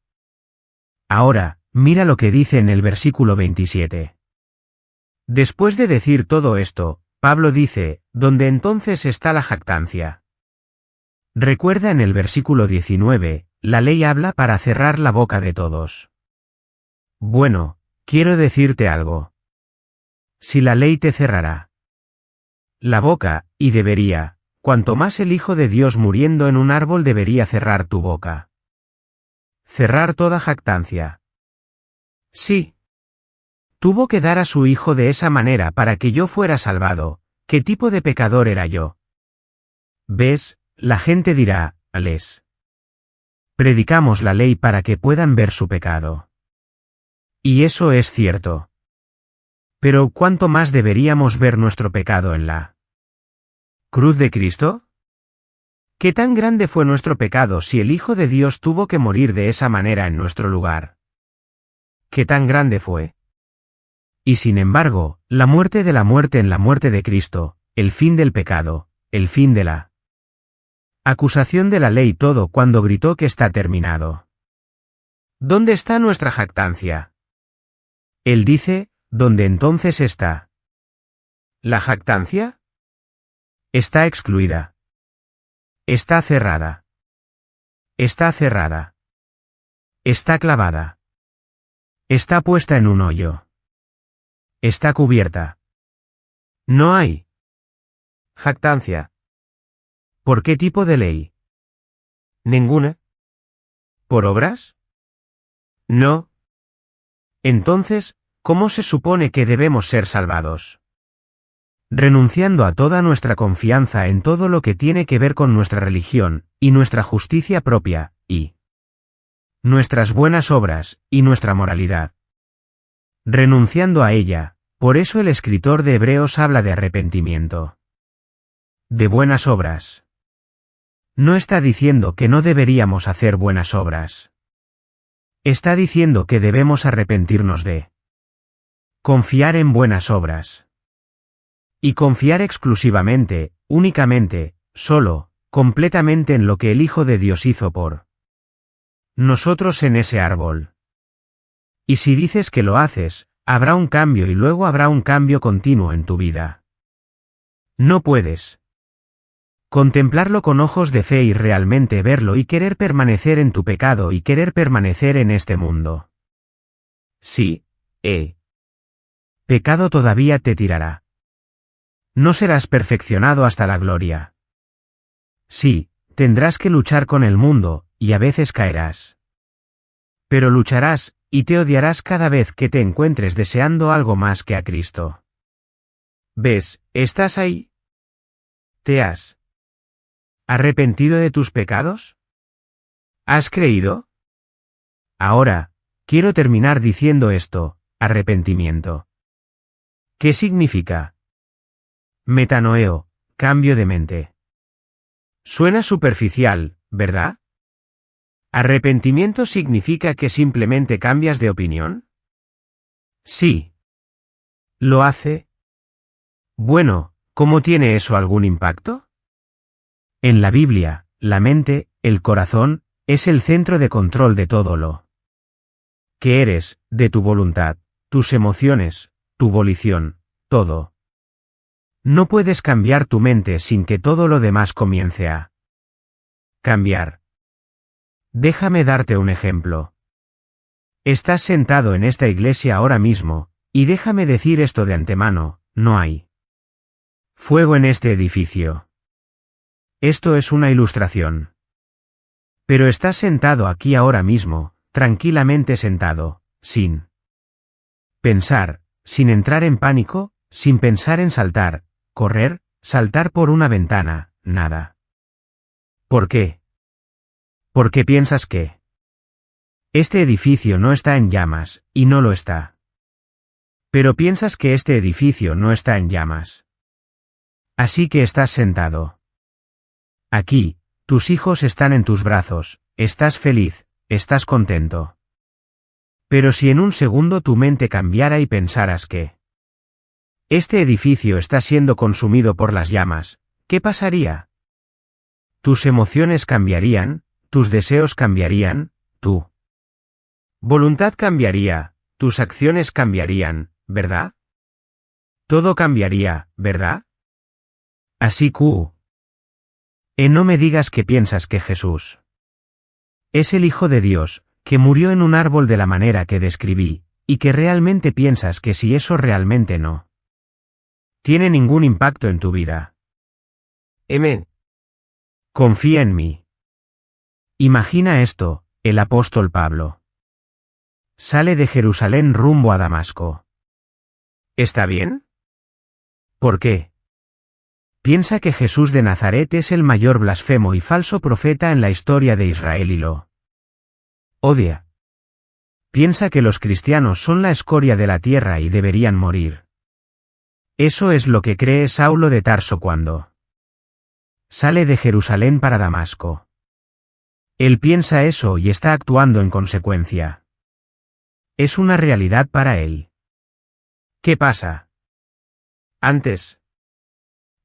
Ahora, mira lo que dice en el versículo 27. Después de decir todo esto, Pablo dice, ¿dónde entonces está la jactancia? Recuerda en el versículo 19, la ley habla para cerrar la boca de todos. Bueno, quiero decirte algo. Si la ley te cerrará la boca, y debería, cuanto más el Hijo de Dios muriendo en un árbol debería cerrar tu boca. Cerrar toda jactancia. Sí. Tuvo que dar a su hijo de esa manera para que yo fuera salvado. ¿Qué tipo de pecador era yo? ¿Ves? La gente dirá, les predicamos la ley para que puedan ver su pecado. Y eso es cierto. Pero ¿cuánto más deberíamos ver nuestro pecado en la cruz de Cristo? ¿Qué tan grande fue nuestro pecado si el Hijo de Dios tuvo que morir de esa manera en nuestro lugar? ¿Qué tan grande fue? Y sin embargo, la muerte de la muerte en la muerte de Cristo, el fin del pecado, el fin de la acusación de la ley, todo cuando gritó que está terminado. ¿Dónde está nuestra jactancia? Él dice, ¿dónde entonces está? ¿La jactancia? Está excluida. Está cerrada. Está cerrada. Está clavada. Está puesta en un hoyo. Está cubierta. No hay jactancia. ¿Por qué tipo de ley? ¿Ninguna? ¿Por obras? No. Entonces, ¿cómo se supone que debemos ser salvados? Renunciando a toda nuestra confianza en todo lo que tiene que ver con nuestra religión, y nuestra justicia propia, y nuestras buenas obras, y nuestra moralidad. Renunciando a ella, por eso el escritor de Hebreos habla de arrepentimiento. De buenas obras. No está diciendo que no deberíamos hacer buenas obras. Está diciendo que debemos arrepentirnos de confiar en buenas obras. Y confiar exclusivamente, únicamente, solo, completamente en lo que el Hijo de Dios hizo por nosotros en ese árbol. Y si dices que lo haces, habrá un cambio y luego habrá un cambio continuo en tu vida. No puedes contemplarlo con ojos de fe y realmente verlo y querer permanecer en tu pecado y querer permanecer en este mundo. Sí, pecado todavía te tirará. No serás perfeccionado hasta la gloria. Sí, tendrás que luchar con el mundo, y a veces caerás. Pero lucharás, y te odiarás cada vez que te encuentres deseando algo más que a Cristo. ¿Ves? ¿Estás ahí? ¿Te has arrepentido de tus pecados? ¿Has creído? Ahora, quiero terminar diciendo esto, arrepentimiento. ¿Qué significa? Metanoeo, cambio de mente. Suena superficial, ¿verdad? ¿Arrepentimiento significa que simplemente cambias de opinión? Sí. ¿Lo hace? Bueno, ¿cómo tiene eso algún impacto? En la Biblia, la mente, el corazón, es el centro de control de todo lo que eres, de tu voluntad, tus emociones, tu volición, todo. No puedes cambiar tu mente sin que todo lo demás comience a cambiar. Déjame darte un ejemplo. Estás sentado en esta iglesia ahora mismo, y déjame decir esto de antemano, no hay fuego en este edificio. Esto es una ilustración. Pero estás sentado aquí ahora mismo, tranquilamente sentado, sin pensar, sin entrar en pánico, sin pensar en saltar, correr, saltar por una ventana, nada. ¿Por qué? ¿Por qué piensas que este edificio no está en llamas, y no lo está? Pero piensas que este edificio no está en llamas. Así que estás sentado. Aquí, tus hijos están en tus brazos, estás feliz, estás contento. Pero si en un segundo tu mente cambiara y pensaras que este edificio está siendo consumido por las llamas, ¿qué pasaría? Tus emociones cambiarían, tus deseos cambiarían, tu voluntad cambiaría, tus acciones cambiarían, ¿verdad? Todo cambiaría, ¿verdad? Así que no me digas que piensas que Jesús es el Hijo de Dios, que murió en un árbol de la manera que describí, y que realmente piensas que si eso realmente no tiene ningún impacto en tu vida. Amén. Confía en mí. Imagina esto, el apóstol Pablo Sale de Jerusalén rumbo a Damasco. ¿Está bien? ¿Por qué? Piensa que Jesús de Nazaret es el mayor blasfemo y falso profeta en la historia de Israel y lo odia. Piensa que los cristianos son la escoria de la tierra y deberían morir. Eso es lo que cree Saulo de Tarso cuando sale de Jerusalén para Damasco. Él piensa eso y está actuando en consecuencia. Es una realidad para él. ¿Qué pasa? Antes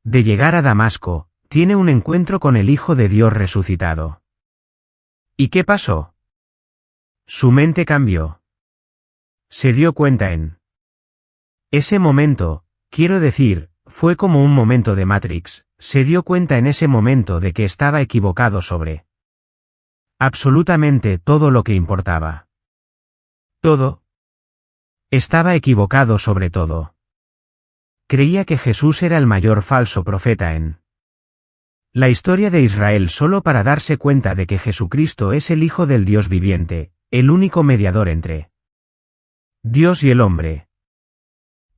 de llegar a Damasco, tiene un encuentro con el Hijo de Dios resucitado. ¿Y qué pasó? Su mente cambió. Se dio cuenta en ese momento, quiero decir, fue como un momento de Matrix, se dio cuenta en ese momento de que estaba equivocado sobre absolutamente todo lo que importaba. Todo. Estaba equivocado sobre todo. Creía que Jesús era el mayor falso profeta en la historia de Israel solo para darse cuenta de que Jesucristo es el Hijo del Dios viviente, el único mediador entre Dios y el hombre.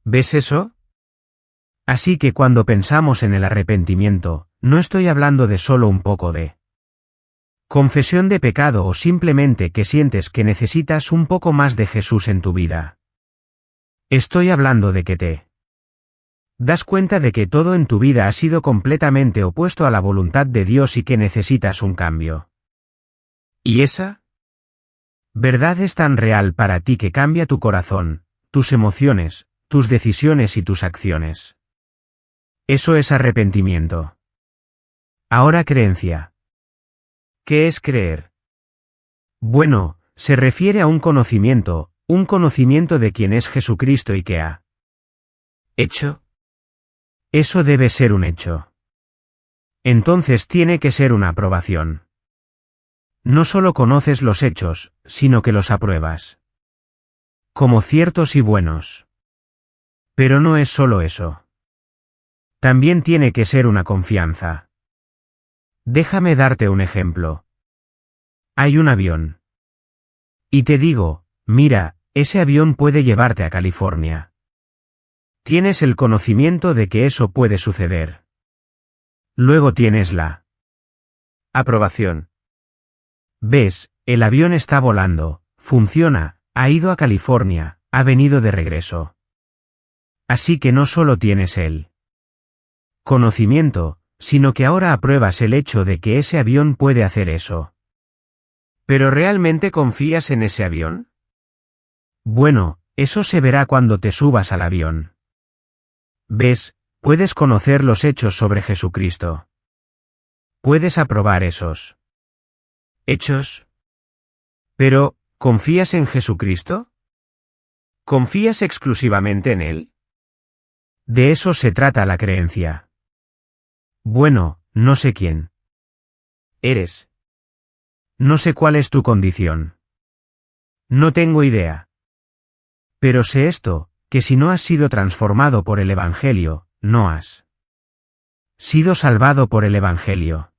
¿Ves eso? Así que cuando pensamos en el arrepentimiento, no estoy hablando de solo un poco de confesión de pecado o simplemente que sientes que necesitas un poco más de Jesús en tu vida. Estoy hablando de que te das cuenta de que todo en tu vida ha sido completamente opuesto a la voluntad de Dios y que necesitas un cambio. ¿Y esa verdad es tan real para ti que cambia tu corazón, tus emociones, tus decisiones y tus acciones? Eso es arrepentimiento. Ahora creencia. ¿Qué es creer? Bueno, se refiere a un conocimiento de quién es Jesucristo y qué ha hecho. Eso debe ser un hecho. Entonces tiene que ser una aprobación. No solo conoces los hechos, sino que los apruebas como ciertos y buenos. Pero no es solo eso. También tiene que ser una confianza. Déjame darte un ejemplo. Hay un avión. Y te digo, mira, ese avión puede llevarte a California. Tienes el conocimiento de que eso puede suceder. Luego tienes la aprobación. Ves, el avión está volando, funciona, ha ido a California, ha venido de regreso. Así que no solo tienes el conocimiento, sino que ahora apruebas el hecho de que ese avión puede hacer eso. ¿Pero realmente confías en ese avión? Bueno, eso se verá cuando te subas al avión. ¿Ves? Puedes conocer los hechos sobre Jesucristo. Puedes aprobar esos hechos. Pero, ¿confías en Jesucristo? ¿Confías exclusivamente en Él? De eso se trata la creencia. Bueno, no sé quién eres. No sé cuál es tu condición. No tengo idea. Pero sé esto, que si no has sido transformado por el Evangelio, no has sido salvado por el Evangelio.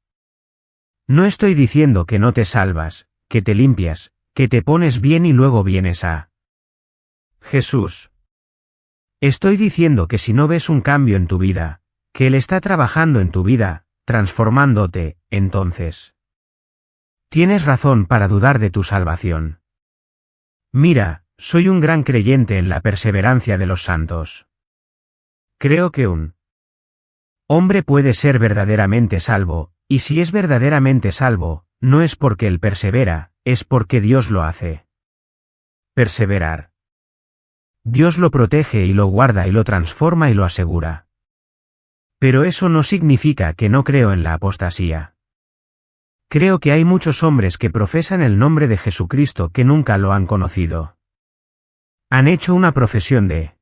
No estoy diciendo que no te salvas, que te limpias, que te pones bien y luego vienes a Jesús. Estoy diciendo que si no ves un cambio en tu vida, que Él está trabajando en tu vida, transformándote, entonces tienes razón para dudar de tu salvación. Mira, soy un gran creyente en la perseverancia de los santos. Creo que un hombre puede ser verdaderamente salvo, y si es verdaderamente salvo, no es porque él persevera, es porque Dios lo hace perseverar. Dios lo protege y lo guarda y lo transforma y lo asegura. Pero eso no significa que no creo en la apostasía. Creo que hay muchos hombres que profesan el nombre de Jesucristo que nunca lo han conocido. Han hecho una profesión de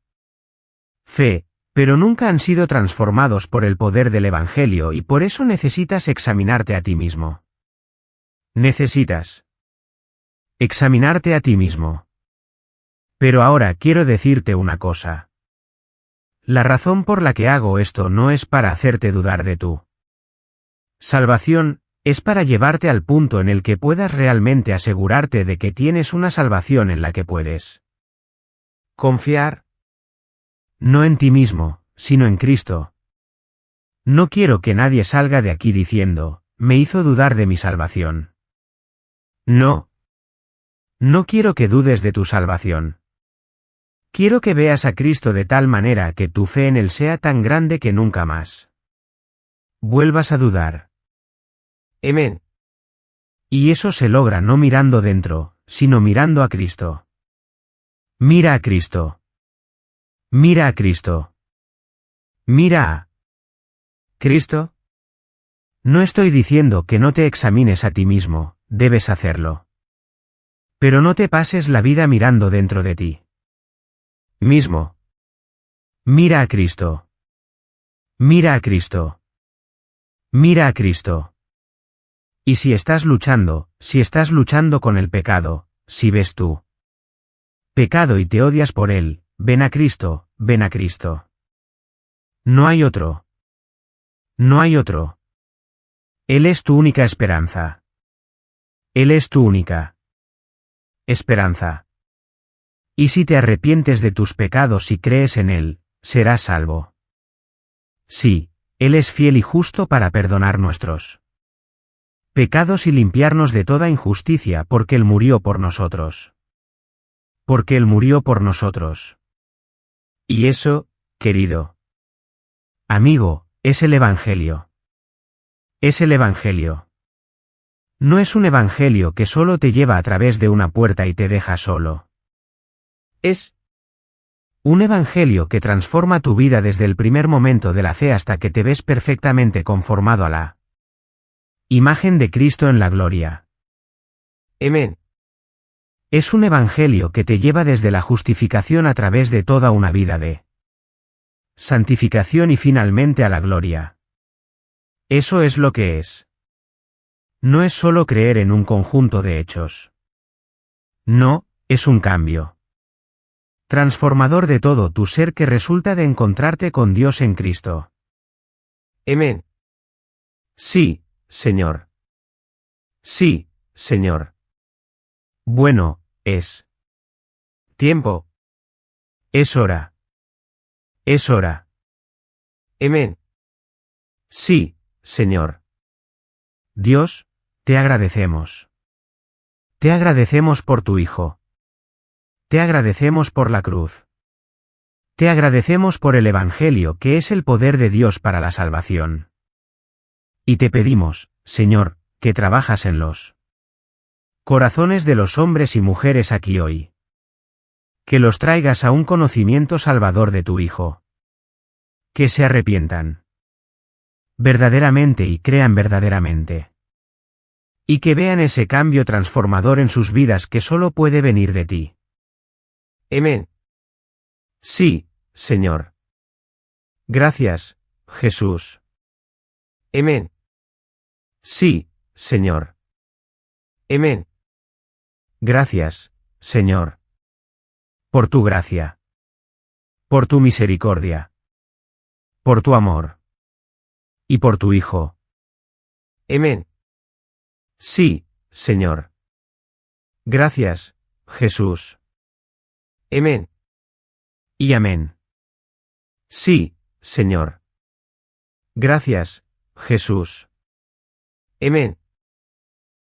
fe, pero nunca han sido transformados por el poder del Evangelio y por eso necesitas examinarte a ti mismo. Necesitas examinarte a ti mismo. Pero ahora quiero decirte una cosa. La razón por la que hago esto no es para hacerte dudar de tu salvación, Es para llevarte al punto en el que puedas realmente asegurarte de que tienes una salvación en la que puedes confiar. No en ti mismo, sino en Cristo. No quiero que nadie salga de aquí diciendo, me hizo dudar de mi salvación. No. No quiero que dudes de tu salvación. Quiero que veas a Cristo de tal manera que tu fe en Él sea tan grande que nunca más vuelvas a dudar. Amén. Y eso se logra no mirando dentro, sino mirando a Cristo. Mira a Cristo. Mira a Cristo. Mira a Cristo. No estoy diciendo que no te examines a ti mismo, debes hacerlo. Pero no te pases la vida mirando dentro de ti mismo. Mira a Cristo. Mira a Cristo. Mira a Cristo. Y si estás luchando con el pecado, si ves tú pecado y te odias por él, ven a Cristo, ven a Cristo. No hay otro. No hay otro. Él es tu única esperanza. Él es tu única esperanza. Y si te arrepientes de tus pecados y crees en Él, serás salvo. Sí, Él es fiel y justo para perdonar nuestros pecados y limpiarnos de toda injusticia porque Él murió por nosotros. Porque Él murió por nosotros. Y eso, querido amigo, es el Evangelio. Es el Evangelio. No es un Evangelio que solo te lleva a través de una puerta y te deja solo. Es un Evangelio que transforma tu vida desde el primer momento de la fe hasta que te ves perfectamente conformado a la imagen de Cristo en la gloria. Amén. Es un Evangelio que te lleva desde la justificación a través de toda una vida de santificación y finalmente a la gloria. Eso es lo que es. No es solo creer en un conjunto de hechos. No, es un cambio transformador de todo tu ser que resulta de encontrarte con Dios en Cristo. Amén. Sí, Señor. Sí, Señor. Bueno, es tiempo. Es hora. Es hora. Amén. Sí, Señor. Dios, te agradecemos. Te agradecemos por tu Hijo. Te agradecemos por la cruz. Te agradecemos por el Evangelio que es el poder de Dios para la salvación. Y te pedimos, Señor, que trabajas en los corazones de los hombres y mujeres aquí hoy. Que los traigas a un conocimiento salvador de tu Hijo. Que se arrepientan verdaderamente y crean verdaderamente. Y que vean ese cambio transformador en sus vidas que solo puede venir de ti. Amén. Sí, Señor. Gracias, Jesús. Amén. Sí, Señor. Amén. Gracias, Señor. Por tu gracia. Por tu misericordia. Por tu amor. Y por tu Hijo. Amén. Sí, Señor. Gracias, Jesús. Amén. Y amén. Sí, Señor. Gracias, Jesús. Amén.